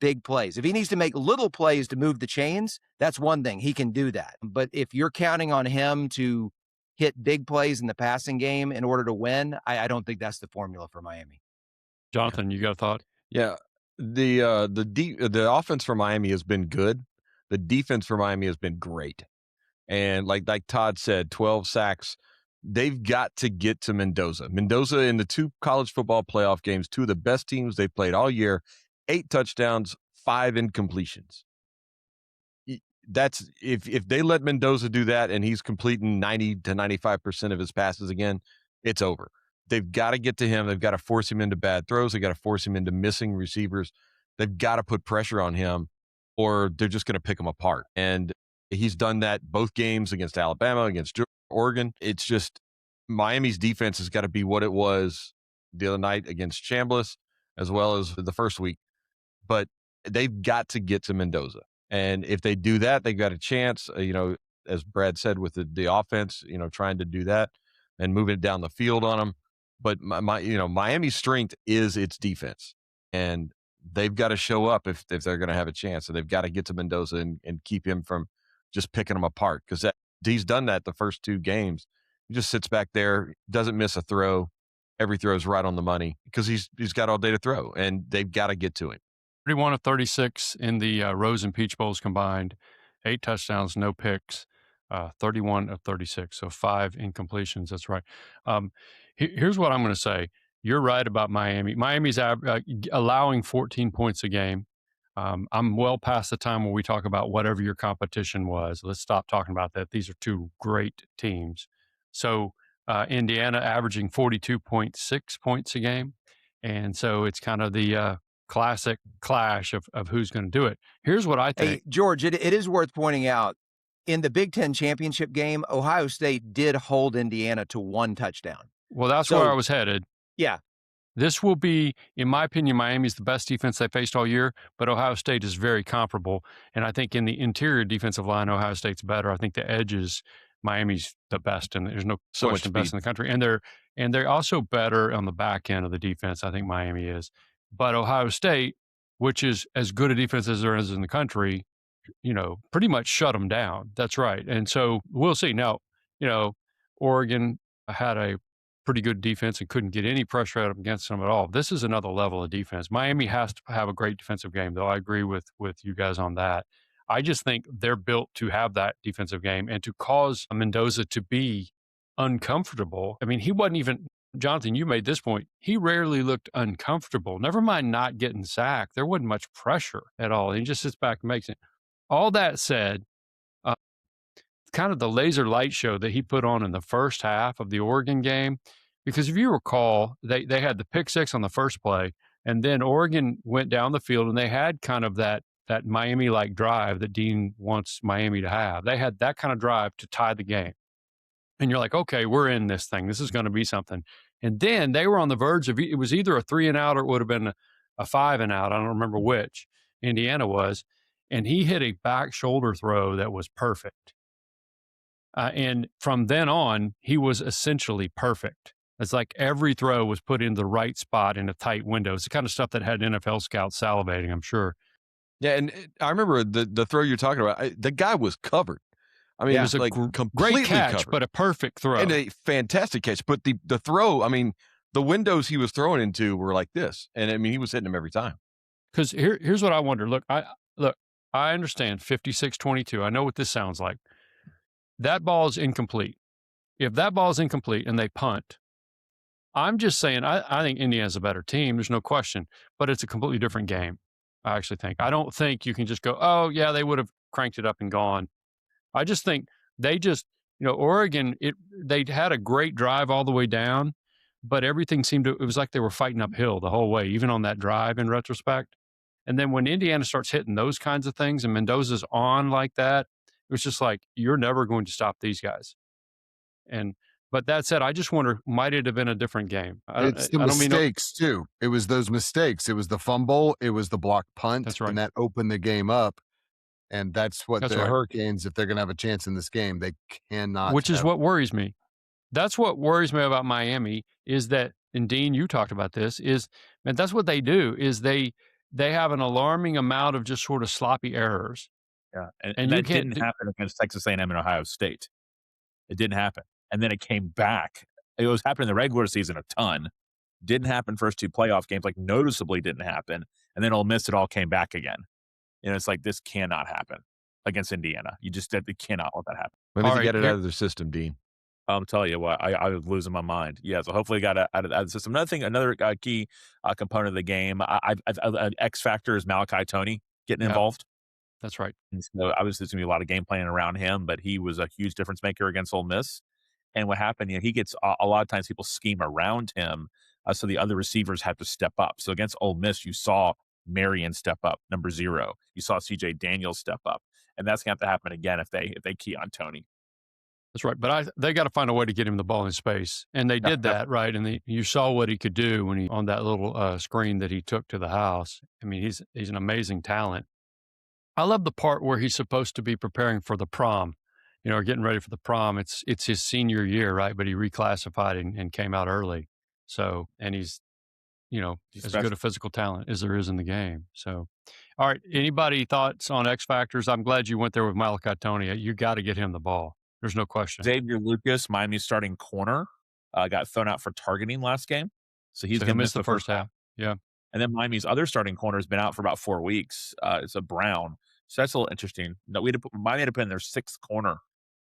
big plays. If he needs to make little plays to move the chains, that's one thing. He can do that. But if you're counting on him to hit big plays in the passing game in order to win, I don't think that's the formula for Miami.
Jonathan, you got a thought?
Yeah. The offense for Miami has been good. The defense for Miami has been great. And like Todd said, 12 sacks. they've got to get to Mendoza. Mendoza in the 2 college football playoff games, 2 of the best teams they've played all year, 8 touchdowns, 5 incompletions. That's if they let Mendoza do that and he's completing 90 to 95% of his passes again, it's over. They've got to get to him. They've got to force him into bad throws. They've got to force him into missing receivers. They've got to put pressure on him or they're just going to pick him apart. And he's done that both games against Alabama, against Oregon. It's just Miami's defense has got to be what it was the other night against Chambliss as well as the first week. But they've got to get to Mendoza. And if they do that, they've got a chance, as Brad said, with the offense, trying to do that and moving it down the field on them. But Miami's strength is its defense, and they've got to show up if they're going to have a chance. So they've got to get to Mendoza and keep him from just picking them apart because he's done that the first 2 games. He just sits back there, doesn't miss a throw. Every throw is right on the money because he's got all day to throw, and they've got to get to him.
31 of 36 in the Rose and Peach Bowls combined, 8 touchdowns, no picks, 31 of 36, so 5 incompletions. That's right. Here's what I'm going to say. You're right about Miami. Miami's allowing 14 points a game. I'm well past the time where we talk about whatever your competition was. Let's stop talking about that. These are 2 great teams. So Indiana averaging 42.6 points a game. And so it's kind of the classic clash of who's going to do it. Here's what I think.
Hey, George, it is worth pointing out, in the Big Ten championship game, Ohio State did hold Indiana to 1 touchdown.
Well, that's where I was headed.
Yeah.
This will be, in my opinion, Miami's the best defense they faced all year, but Ohio State is very comparable. And I think in the interior defensive line, Ohio State's better. I think the edges, Miami's the best, and there's no question best in the country. And they're also better on the back end of the defense. I think Miami is. But Ohio State, which is as good a defense as there is in the country, pretty much shut them down. That's right. And so we'll see. Now, Oregon had a pretty good defense and couldn't get any pressure out against them at all. This is another level of defense. Miami has to have a great defensive game, though. I agree with you guys on that. I just think they're built to have that defensive game and to cause Mendoza to be uncomfortable. I mean, he wasn't even, Jonathan, you made this point. He rarely looked uncomfortable. Never mind not getting sacked. There wasn't much pressure at all. He just sits back and makes it. All that said, kind of the laser light show that he put on in the first half of the Oregon game, because if you recall, they had the pick 6 on the first play, and then Oregon went down the field and they had kind of that Miami-like drive that Dean wants Miami to have. They had that kind of drive to tie the game. And you're like, okay, we're in this thing. This is going to be something. And then they were on the verge of, it was either a 3 and out or it would have been a 5 and out. I don't remember which. Indiana was. And he hit a back shoulder throw that was perfect. And from then on, he was essentially perfect. It's like every throw was put in the right spot in a tight window. It's the kind of stuff that had NFL scouts salivating, I'm sure.
Yeah, and I remember the throw you're talking about. The guy was covered. I mean,
Yeah,
it was like completely
great catch,
covered.
but a perfect throw.
And a fantastic catch. But the throw, I mean, the windows he was throwing into were like this. And I mean, he was hitting them every time.
Because here's what I wonder. Look, I understand 56-22. I know what this sounds like. That ball is incomplete. If that ball is incomplete and they punt, I'm just saying I think Indiana's a better team. There's no question. But it's a completely different game, I actually think. I don't think you can just go, oh, yeah, they would have cranked it up and gone. I just think they just, Oregon, they had a great drive all the way down, but everything it was like they were fighting uphill the whole way, even on that drive in retrospect. And then when Indiana starts hitting those kinds of things and Mendoza's on like that, it was just like, you're never going to stop these guys. But that said, I just wonder, might it have been a different game?
It's the mistakes too. It was those mistakes. It was the fumble. It was the blocked punt.
That's right.
And that opened the game up. And that's what the Hurricanes, if they're going to have a chance in this game, they cannot.
Which is what worries me. That's what worries me about Miami is that, and Dean, you talked about this, and that's what they do, is they have an alarming amount of just sort of sloppy errors.
Yeah, and that didn't happen against Texas A&M and Ohio State. It didn't happen. And then it came back. It was happening in the regular season a ton. Didn't happen first 2 playoff games, like noticeably didn't happen. And then Ole Miss, it all came back again. It's like, this cannot happen against Indiana. You just cannot let that happen.
Maybe they get it out of their system, Dean.
I'm telling you what, I was losing my mind. Yeah, so hopefully got out of the system. Another thing, another key component of the game, X factor is Malachi Tony getting
Yeah,
involved.
that's right.
And so obviously there's gonna be a lot of game planning around him, but he was a huge difference maker against Ole Miss. And what happened, he gets a lot of times people scheme around him, so the other receivers have to step up. So against Ole Miss, you saw Marion step up, number 0. You saw CJ Daniels step up, and that's gonna have to happen again if they key on Tony.
That's right. But they got to find a way to get him the ball in space. And they did that, right? And you saw what he could do when he on that little screen that he took to the house. I mean, he's an amazing talent. I love the part where he's supposed to be preparing for the prom, or getting ready for the prom. It's his senior year, right? But he reclassified and came out early. So, and he's
He's
as
special.
good a physical talent as there is in the game. So, all right. Anybody thoughts on X factors? I'm glad you went there with Malachi Tony. You got to get him the ball. There's no question.
Xavier Lucas, Miami's starting corner, got thrown out for targeting last game, so he's
So
gonna
he'll
miss
miss the first half. Yeah.
And then Miami's other starting corner has been out for about 4 weeks. It's a Brown, so that's a little interesting. No, Miami had to put in their 6th corner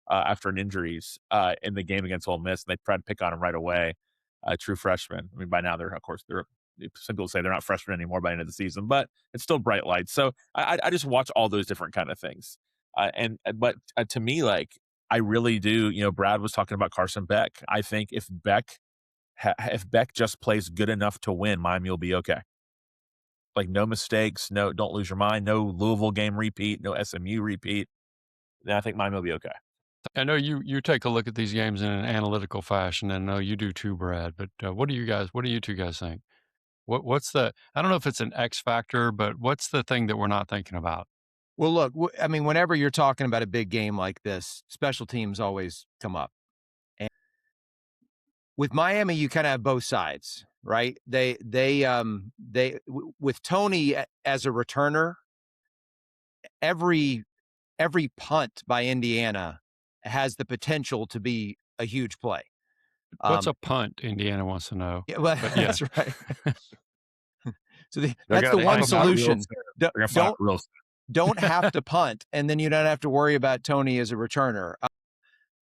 after an injuries in the game against Ole Miss, and they tried to pick on him right away. True freshman. I mean, by now they're some people say they're not freshmen anymore by the end of the season, but it's still bright lights. So I just watch all those different kind of things, but to me, like I really do. Brad was talking about Carson Beck. I think if Beck just plays good enough to win, Miami will be okay. Like no mistakes, no, don't lose your mind, no Louisville game repeat, no SMU repeat. Then I think Miami will be okay.
I know you take a look at these games in an analytical fashion, and I know you do too, Brad. But what do you two guys think? What's the? I don't know if it's an X factor, but what's the thing that we're not thinking about?
Well, look, I mean, whenever you're talking about a big game like this, special teams always come up. And with Miami, you kind of have both sides, right? With Tony as a returner, every punt by Indiana has the potential to be a huge play.
What's a punt? Indiana wants to know.
Yeah, well,
But yeah.
that's right. So that's the one solution. Don't have to punt, and then you don't have to worry about Tony as a returner.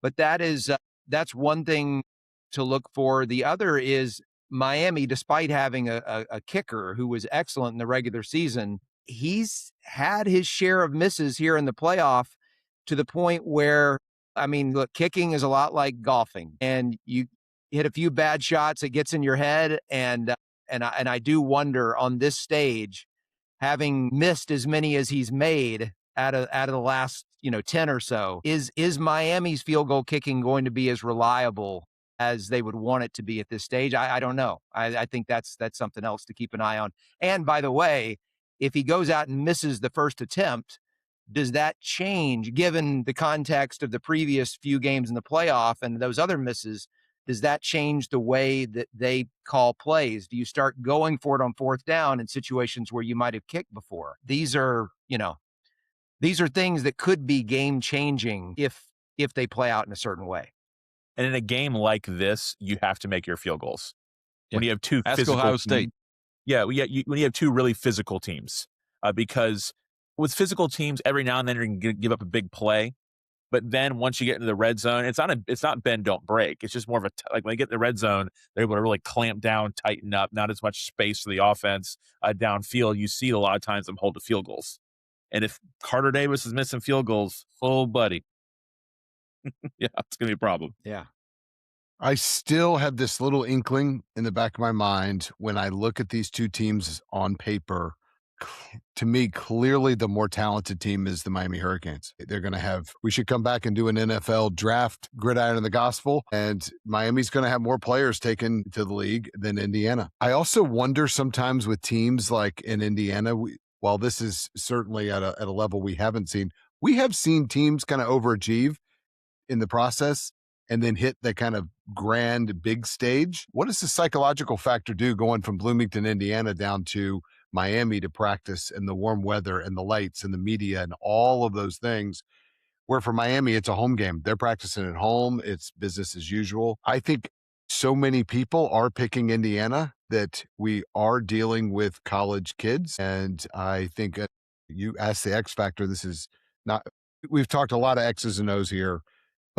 But that's one thing to look for. The other is Miami, despite having a kicker who was excellent in the regular season, he's had his share of misses here in the playoff to the point where, I mean, look, kicking is a lot like golfing, and you hit a few bad shots, it gets in your head, and I do wonder on this stage, having missed as many as he's made out of the last 10 or so, is Miami's field goal kicking going to be as reliable as they would want it to be at this stage? I don't know. I think that's something else to keep an eye on. And by the way, if he goes out and misses the first attempt, does that change, given the context of the previous few games in the playoff and those other misses? Does that change the way that they call plays? Do you start going for it on 4th down in situations where you might have kicked before? These are things that could be game changing if they play out in a certain way.
And in a game like this, you have to make your field goals.
Yeah.
When you have two
Ask
physical
Ohio
teams,
State.
Yeah, when you have two really physical teams, because with physical teams, every now and then you're going to give up a big play. But then once you get into the red zone, it's not bend, don't break. It's just more of like when they get in the red zone, they're able to really clamp down, tighten up, not as much space for the offense downfield. You see a lot of times them hold the field goals. And if Carter Davis is missing field goals, oh, buddy. Yeah, it's going to be a problem.
Yeah.
I still have this little inkling in the back of my mind when I look at these two teams on paper. To me, clearly the more talented team is the Miami Hurricanes. They're going to have, we should come back and do an NFL draft, gridiron in the gospel, and Miami's going to have more players taken to the league than Indiana. I also wonder sometimes with teams like in Indiana, while this is certainly at a level we haven't seen, we have seen teams kind of overachieve in the process and then hit the kind of grand big stage. What does the psychological factor do going from Bloomington, Indiana down to Miami to practice in the warm weather and the lights and the media and all of those things, where for Miami, it's a home game. They're practicing at home. It's business as usual. I think so many people are picking Indiana that we are dealing with college kids. And I think you asked the X factor. This is not, we've talked a lot of X's and O's here,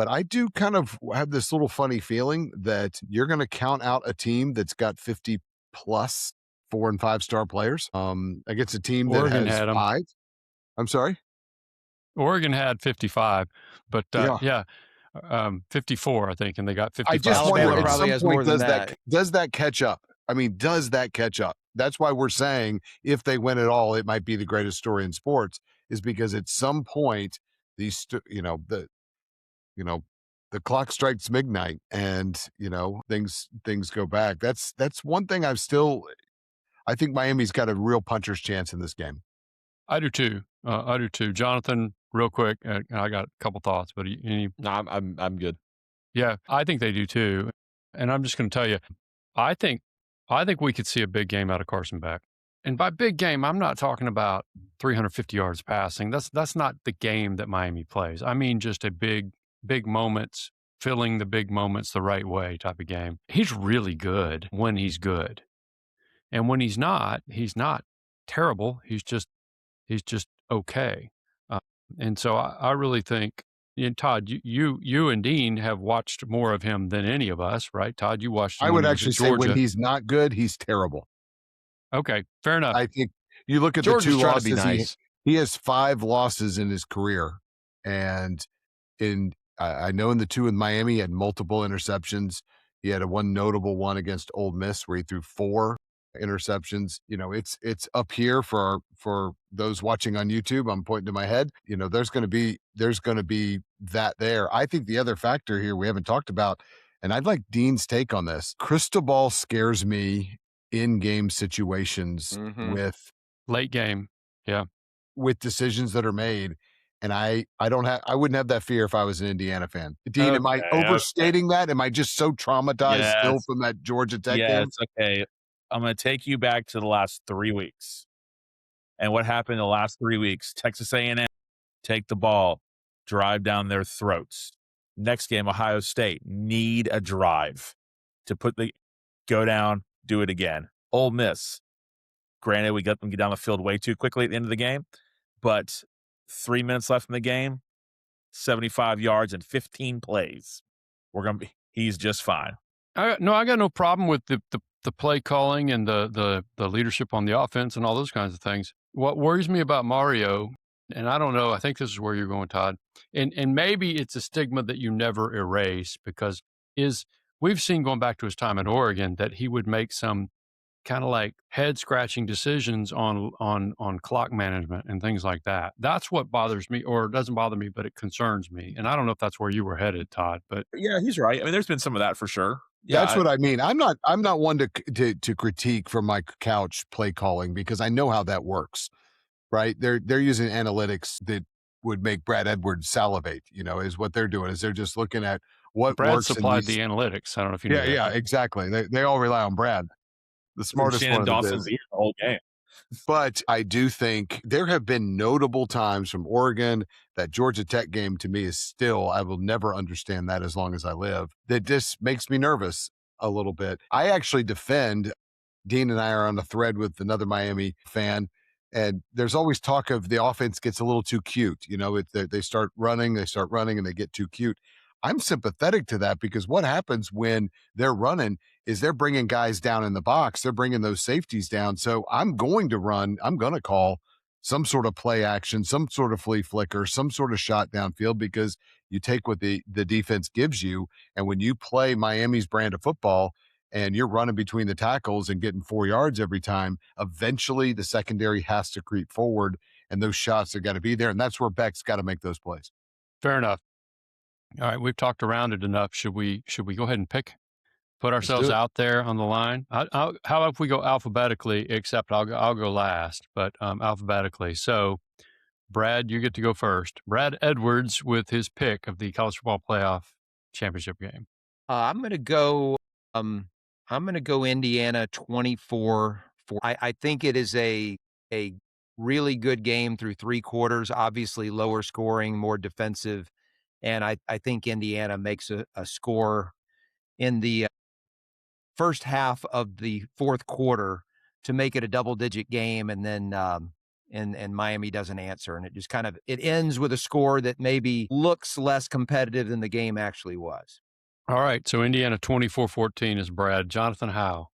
but I do kind of have this little funny feeling that you're going to count out a team that's got 50 plus 4 and 5 star players against a team that
Oregon
has
had 'em.
5. I'm sorry?
Oregon had 55, but
Yeah.
54, I think, and they got 55.
I just
Alabama
wonder at
probably
some
has more
point,
than
does that catch up? I mean, does that catch up? That's why we're saying if they win it all, it might be the greatest story in sports, is because at some point these, the clock strikes midnight and, things go back. That's one thing I think Miami's got a real puncher's chance in this game.
I do too. Jonathan, real quick, I got a couple thoughts, but any
No, I'm good.
Yeah, I think they do too. And I'm just going to tell you, I think we could see a big game out of Carson Beck. And by big game, I'm not talking about 350 yards passing. That's not the game that Miami plays. I mean, just a big moments, filling the big moments the right way type of game. He's really good when he's good. And when he's not terrible. He's just okay. And so I really think, and Todd, you and Dean have watched more of him than any of us, right? Todd, you watched him
I
when
would
he was at
actually say when
Georgia.
he's not good, he's terrible.
Okay, fair enough.
I think you look at
George
the 2
is trying to be
losses,
nice.
he has 5 losses in his career. And I know in the 2 in Miami, he had multiple interceptions. He had one notable one against Ole Miss where he threw 4 interceptions. It's up here for those watching on YouTube. I'm pointing to my head. There's going to be that there. I think the other factor here we haven't talked about, and I'd like Dean's take on this. Crystal ball scares me in game situations with
Late game. Yeah.
with decisions that are made. And I wouldn't have that fear if I was an Indiana fan. Dean, am I
Okay,
overstating that? Am I just so traumatized still
Yes.
from that Georgia Tech game?
Yes, okay. I'm going to take you back to the last 3 weeks. And what happened in the last 3 weeks? Texas A&M take the ball, drive down their throats. Next game, Ohio State need a drive to go down, do it again. Ole Miss, granted, we got them get down the field way too quickly at the end of the game, but 3 minutes left in the game, 75 yards and 15 plays. He's just fine.
I got no problem with the play calling and the leadership on the offense and all those kinds of things. What worries me about Mario, and I don't know, I think this is where you're going, Todd, and maybe it's a stigma that you never erase, because we've seen going back to his time at Oregon that he would make some kind of like head scratching decisions on clock management and things like that. That's what bothers me, or it doesn't bother me, but it concerns me. And I don't know if that's where you were headed, Todd, but
Yeah, he's right. I mean, there's been some of that for sure. Yeah,
That's what I mean. I'm not one to critique from my couch play calling, because I know how that works, right? They're using analytics that would make Brad Edwards salivate, is what they're doing, is they're just looking at what
Brad
works.
supplied the analytics. I don't know if you know that.
Yeah, exactly. They all rely on Brad, the smartest
Shannon
one in the
Dawson's
biz.
here the whole game.
But I do think there have been notable times from Oregon. That Georgia Tech game to me is still, I will never understand that as long as I live. That just makes me nervous a little bit. I actually defend, Dean and I are on a thread with another Miami fan, and there's always talk of the offense gets a little too cute. They start running and they get too cute. I'm sympathetic to that, because what happens when they're running is they're bringing guys down in the box. They're bringing those safeties down. So I'm going to call some sort of play action, some sort of flea flicker, some sort of shot downfield, because you take what the defense gives you. And when you play Miami's brand of football and you're running between the tackles and getting 4 yards every time, eventually the secondary has to creep forward, and those shots have got to be there. And that's where Beck's got to make those plays.
Fair enough. All right, we've talked around it enough. Should we go ahead and put ourselves
do it.
out there on the line? How about if we go alphabetically? Except I'll go last, but alphabetically. So, Brad, you get to go first. Brad Edwards with his pick of the college football playoff championship game.
I'm going to go. I'm going to go Indiana 24. I think it is a really good game through 3 quarters. Obviously, lower scoring, more defensive, and I think Indiana makes a score in the first half of the fourth quarter to make it a double-digit game, and then and Miami doesn't answer. And it just it ends with a score that maybe looks less competitive than the game actually was.
All right. So Indiana 24-14 is Brad. Jonathan, how?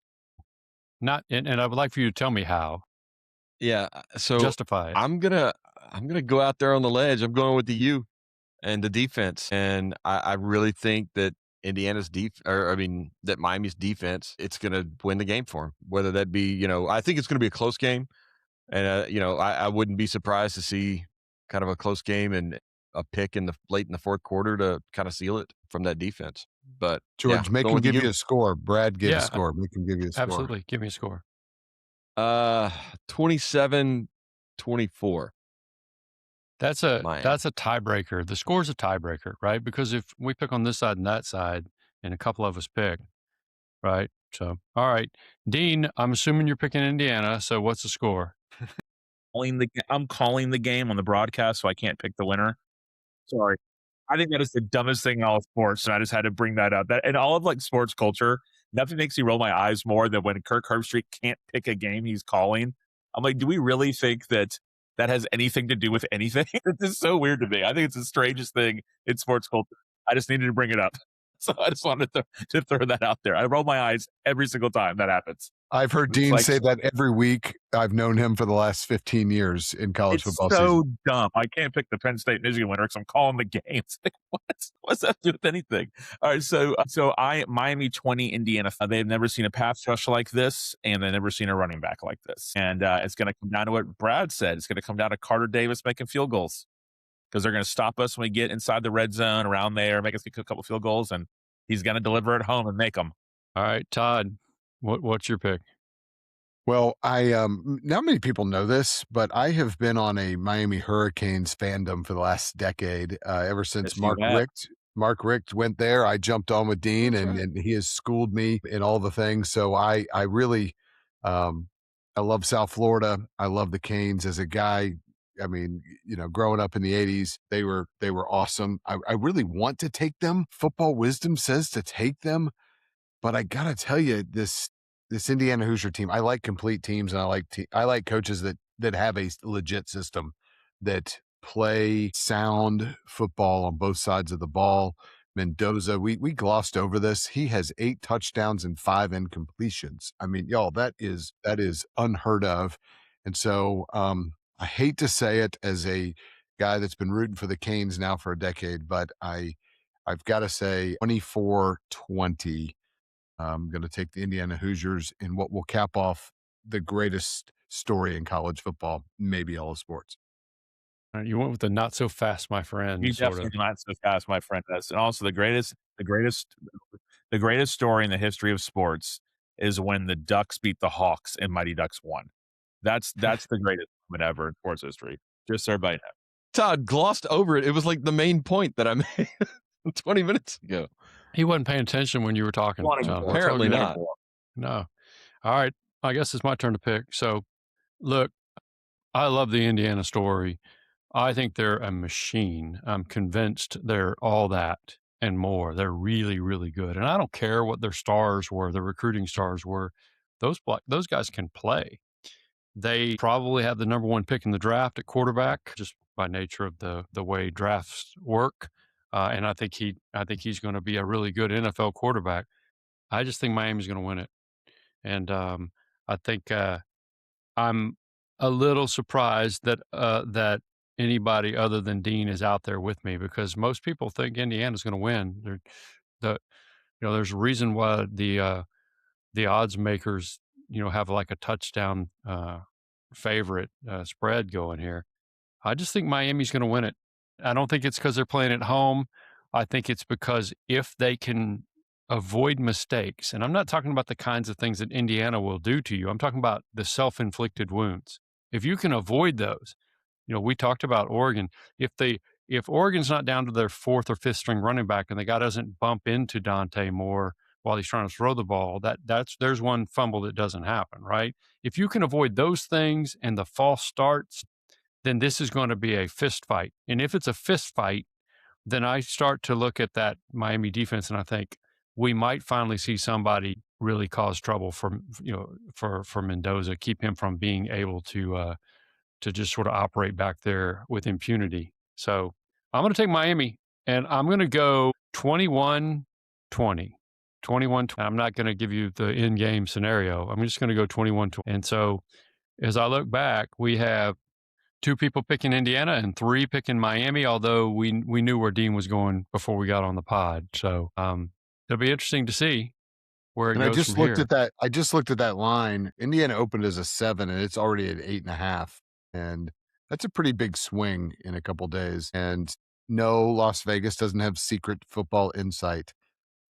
And I would like for you to tell me how.
Yeah. So
Justify it.
I'm gonna go out there on the ledge. I'm going with the U and the defense, and I really think that that Miami's defense, it's gonna win the game for them. Whether that be, I think it's gonna be a close game, and I wouldn't be surprised to see kind of a close game and a pick late in the fourth quarter to kind of seal it from that defense. But
George, make
going
him
with the
give
U.
you a score. Brad gave
Yeah,
a score. Make him give you a score.
Absolutely. Give me a score.
27-24.
That's a
Miami.
tiebreaker. The score's a tiebreaker, right? Because if we pick on this side and that side, and a couple of us pick, right? So, all right, Dean, I'm assuming you're picking Indiana. So, what's the score?
I'm calling the game on the broadcast, so I can't pick the winner. Sorry. I think that is the dumbest thing in all of sports, and I just had to bring that up. That in all of like sports culture, nothing makes me roll my eyes more than when Kirk Herbstreit can't pick a game he's calling. I'm like, do we really think that has anything to do with anything? It's just so weird to me. I think it's the strangest thing in sports culture. I just needed to bring it up. So I just wanted to throw that out there. I roll my eyes every single time that happens.
I've heard
It's
Dean
like-
say that every week. I've known him for the last 15 years in college
It's
football
so
season.
dumb. I can't pick the Penn State Michigan winner because I'm calling the games. Like, what's that to do with anything? All right, so Miami 20, Indiana. They've never seen a pass rush like this, and they've never seen a running back like this. And it's going to come down to what Brad said. It's going to come down to Carter Davis making field goals because they're going to stop us when we get inside the red zone around there, make us kick a couple field goals, and he's going to deliver at home and make them.
All right, Todd, what's your pick?
Well, not many people know this, but I have been on a Miami Hurricanes fandom for the last decade. Ever since
Yes, you have.
Mark Richt went there, I jumped on with Dean,
That's
and,
right.
and he has schooled me in all the things. So I really, I love South Florida. I love the Canes as a guy. I mean, growing up in the 80s, they were awesome. I really want to take them. Football wisdom says to take them. But I gotta tell you, this Indiana Hoosier team, I like complete teams, and I like coaches that have a legit system, that play sound football on both sides of the ball. Mendoza, we glossed over this. He has 8 touchdowns and 5 incompletions. I mean, y'all, that is unheard of. And so I hate to say it as a guy that's been rooting for the Canes now for a decade, but I've got to say 24-20. I'm going to take the Indiana Hoosiers in what will cap off the greatest story in college football, maybe all of sports.
All right, you went with the not so fast, my friend.
You
sort
definitely
of.
not so fast, my friend. And also the greatest story in the history of sports is when the Ducks beat the Hawks and Mighty Ducks won. That's the greatest moment ever in sports history. Just so everybody knows.
Todd glossed over it. It was like the main point that I made 20 minutes ago.
He wasn't paying attention when you were talking.
Wanting
so
more.
Apparently
Wanting
not.
more.
No. All right. I guess it's my turn to pick. So, look, I love the Indiana story. I think they're a machine. I'm convinced they're all that and more. They're really, really good. And I don't care what their stars were, their recruiting stars were. Those guys can play. They probably have the number 1 pick in the draft at quarterback, just by nature of the way drafts work. And I think he's going to be a really good NFL quarterback. I just think Miami's going to win it. And I think I'm a little surprised that anybody other than Dean is out there with me, because most people think Indiana's going to win. There's a reason why the odds makers have like a touchdown favorite spread going here. I just think Miami's going to win it. I don't think it's because they're playing at home. I think it's because if they can avoid mistakes, and I'm not talking about the kinds of things that Indiana will do to you. I'm talking about the self-inflicted wounds. If you can avoid those, we talked about Oregon. If Oregon's not down to their 4th or 5th string running back and the guy doesn't bump into Dante Moore while he's trying to throw the ball, there's one fumble that doesn't happen, right? If you can avoid those things and the false starts, then this is going to be a fist fight. And if it's a fist fight, then I start to look at that Miami defense and I think we might finally see somebody really cause trouble for Mendoza, keep him from being able to to just sort of operate back there with impunity. So I'm going to take Miami, and I'm going to go 21-20. 21-20. I'm not going to give you the in-game scenario. I'm just going to go 21-20. And so as I look back, we have 2 people picking Indiana and 3 picking Miami, although we knew where Dean was going before we got on the pod. So it'll be interesting to see where it
And
goes
I just
from
looked
here.
at that. I just looked at that line. Indiana opened as a 7, and it's already at 8.5. And that's a pretty big swing in a couple days. And no, Las Vegas doesn't have secret football insight.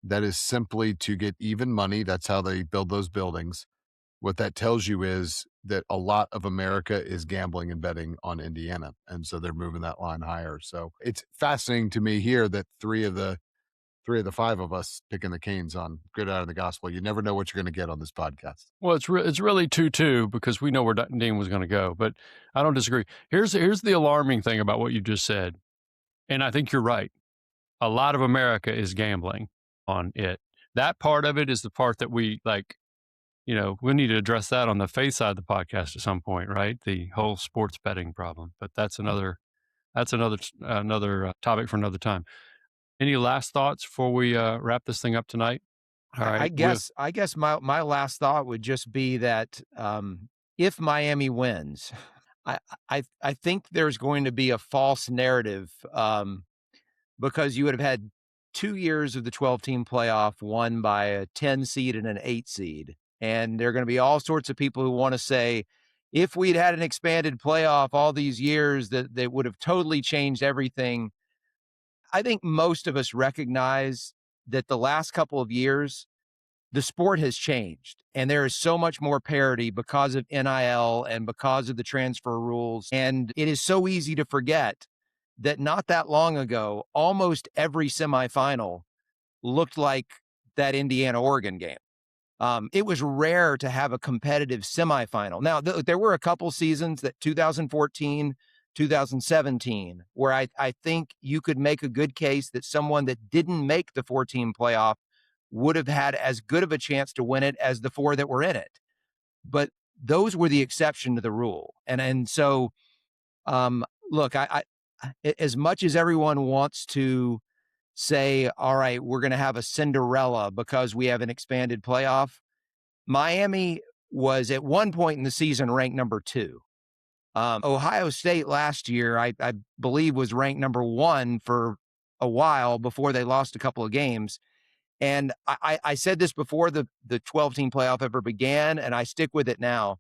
That is simply to get even money. That's how they build those buildings. What that tells you is that a lot of America is gambling and betting on Indiana. And so they're moving that line higher. So it's fascinating to me here that three of the 5 of us picking the Canes on Gridiron of the Gospel. You never know what you're going to get on this podcast.
Well, it's really 2-2 because we know where Dean was going to go, but I don't disagree. Here's the alarming thing about what you just said, and I think you're right. A lot of America is gambling on it. That part of it is the part that we like. We need to address that on the faith side of the podcast at some point, right? The whole sports betting problem, but that's another topic for another time. Any last thoughts before we wrap this thing up tonight? All right.
I guess my last thought would just be that if Miami wins, I think there's going to be a false narrative because you would have had 2 years of the 12-team playoff won by a 10 seed and an 8 seed. And there are going to be all sorts of people who want to say, if we'd had an expanded playoff all these years, that would have totally changed everything. I think most of us recognize that the last couple of years, the sport has changed and there is so much more parity because of NIL and because of the transfer rules. And it is so easy to forget that not that long ago, almost every semifinal looked like that Indiana-Oregon game. It was rare to have a competitive semifinal. Now, there were a couple seasons, that 2014, 2017, where I think you could make a good case that someone that didn't make the 4-team playoff would have had as good of a chance to win it as the 4 that were in it. But those were the exception to the rule. And so, look, I as much as everyone wants to say, all right, we're going to have a Cinderella because we have an expanded playoff, Miami was at one point in the season ranked number 2. Ohio State last year, I believe, was ranked number 1 for a while before they lost a couple of games. And I said this before the 12-team playoff ever began, and I stick with it now.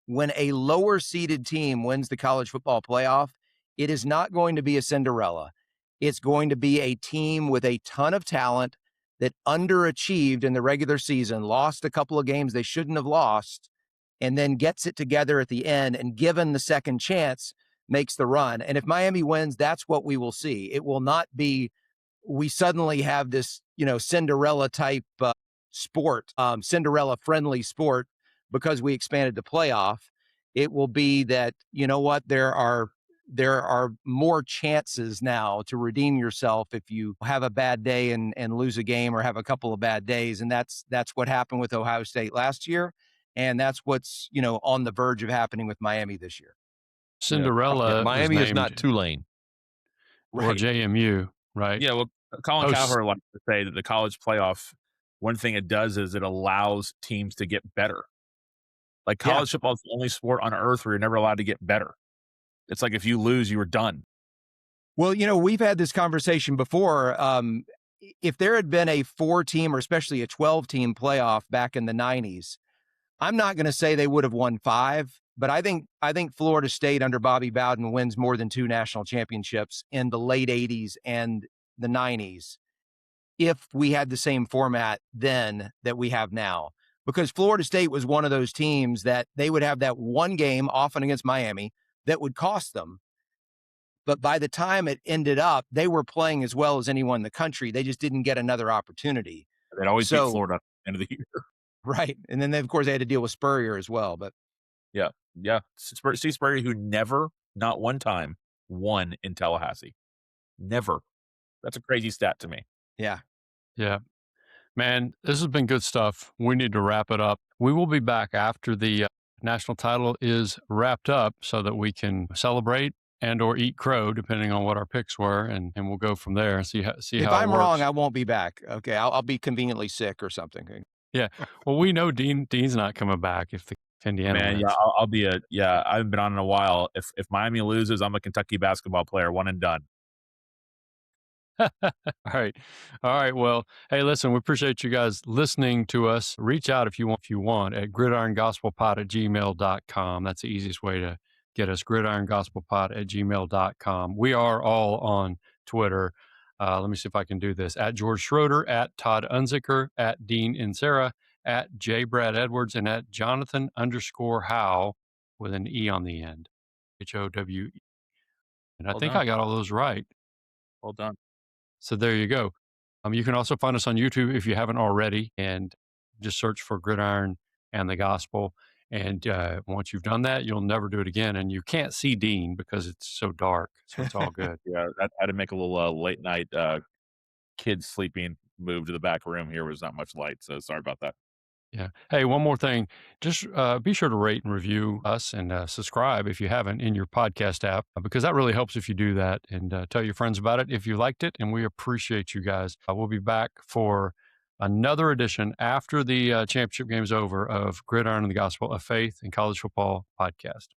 When a lower seeded team wins the college football playoff, it is not going to be a Cinderella. It's going to be a team with a ton of talent that underachieved in the regular season, lost a couple of games they shouldn't have lost, and then gets it together at the end and, given the second chance, makes the run. And if Miami wins, that's what we will see. It will not be we suddenly have this, Cinderella type sport, Cinderella friendly sport because we expanded the playoff. It will be that, there are more chances now to redeem yourself if you have a bad day and lose a game or have a couple of bad days. And that's what happened with Ohio State last year. And that's what's, on the verge of happening with Miami this year.
Cinderella.
Miami is not Tulane
or JMU, right?
Yeah, well, Colin Cowherd likes to say that the college playoff, one thing it does is it allows teams to get better. Like college football is the only sport on earth where you're never allowed to get better. It's like if you lose, you were done.
Well, we've had this conversation before. If there had been a 4-team or especially a 12-team playoff back in the 90s, I'm not going to say they would have won 5, but I think Florida State under Bobby Bowden wins more than 2 national championships in the late 80s and the 90s if we had the same format then that we have now. Because Florida State was one of those teams that they would have that one game, often against Miami, that would cost them. But by the time it ended up, they were playing as well as anyone in the country. They just didn't get another opportunity.
They'd always beat Florida at the end of the year.
Right. And then, of course, they had to deal with Spurrier as well. But
yeah. Steve Spurrier, who never, not one time, won in Tallahassee. Never. That's a crazy stat to me.
Yeah.
Yeah. Man, this has been good stuff. We need to wrap it up. We will be back after the national title is wrapped up so that we can celebrate and or eat crow, depending on what our picks were, and we'll go from there and see how
If
it
I'm
works.
wrong, I won't be back. Okay, I'll be conveniently sick or something.
Yeah. Well, we know Dean's not coming back if Indiana
Man,
wins.
yeah, I'll be I haven't been on in a while. If Miami loses, I'm a Kentucky basketball player, one and done.
All right. Well, hey, listen, we appreciate you guys listening to us. Reach out if you want at gridirongospelpod@gmail.com. That's the easiest way to get us, gridirongospelpod@gmail.com. We are all on Twitter. Let me see if I can do this. At George Schroeder, at Todd Unzicker, at Dean Insera, at J. Brad Edwards, and at Jonathan_Howe with an E on the end. HOWE. And I
Well
think
done.
I got all those right.
Well done.
So there you go. You can also find us on YouTube if you haven't already, and just search for Gridiron and the Gospel. And once you've done that, you'll never do it again. And you can't see Dean because it's so dark. So it's all good.
Yeah, I had to make a little late night kids sleeping move to the back room. Here was not much light, so sorry about that.
Yeah. Hey, one more thing. Just be sure to rate and review us and subscribe if you haven't in your podcast app, because that really helps if you do that, and tell your friends about it if you liked it. And we appreciate you guys. We'll be back for another edition after the championship game is over of Gridiron and the Gospel of Faith in College Football podcast.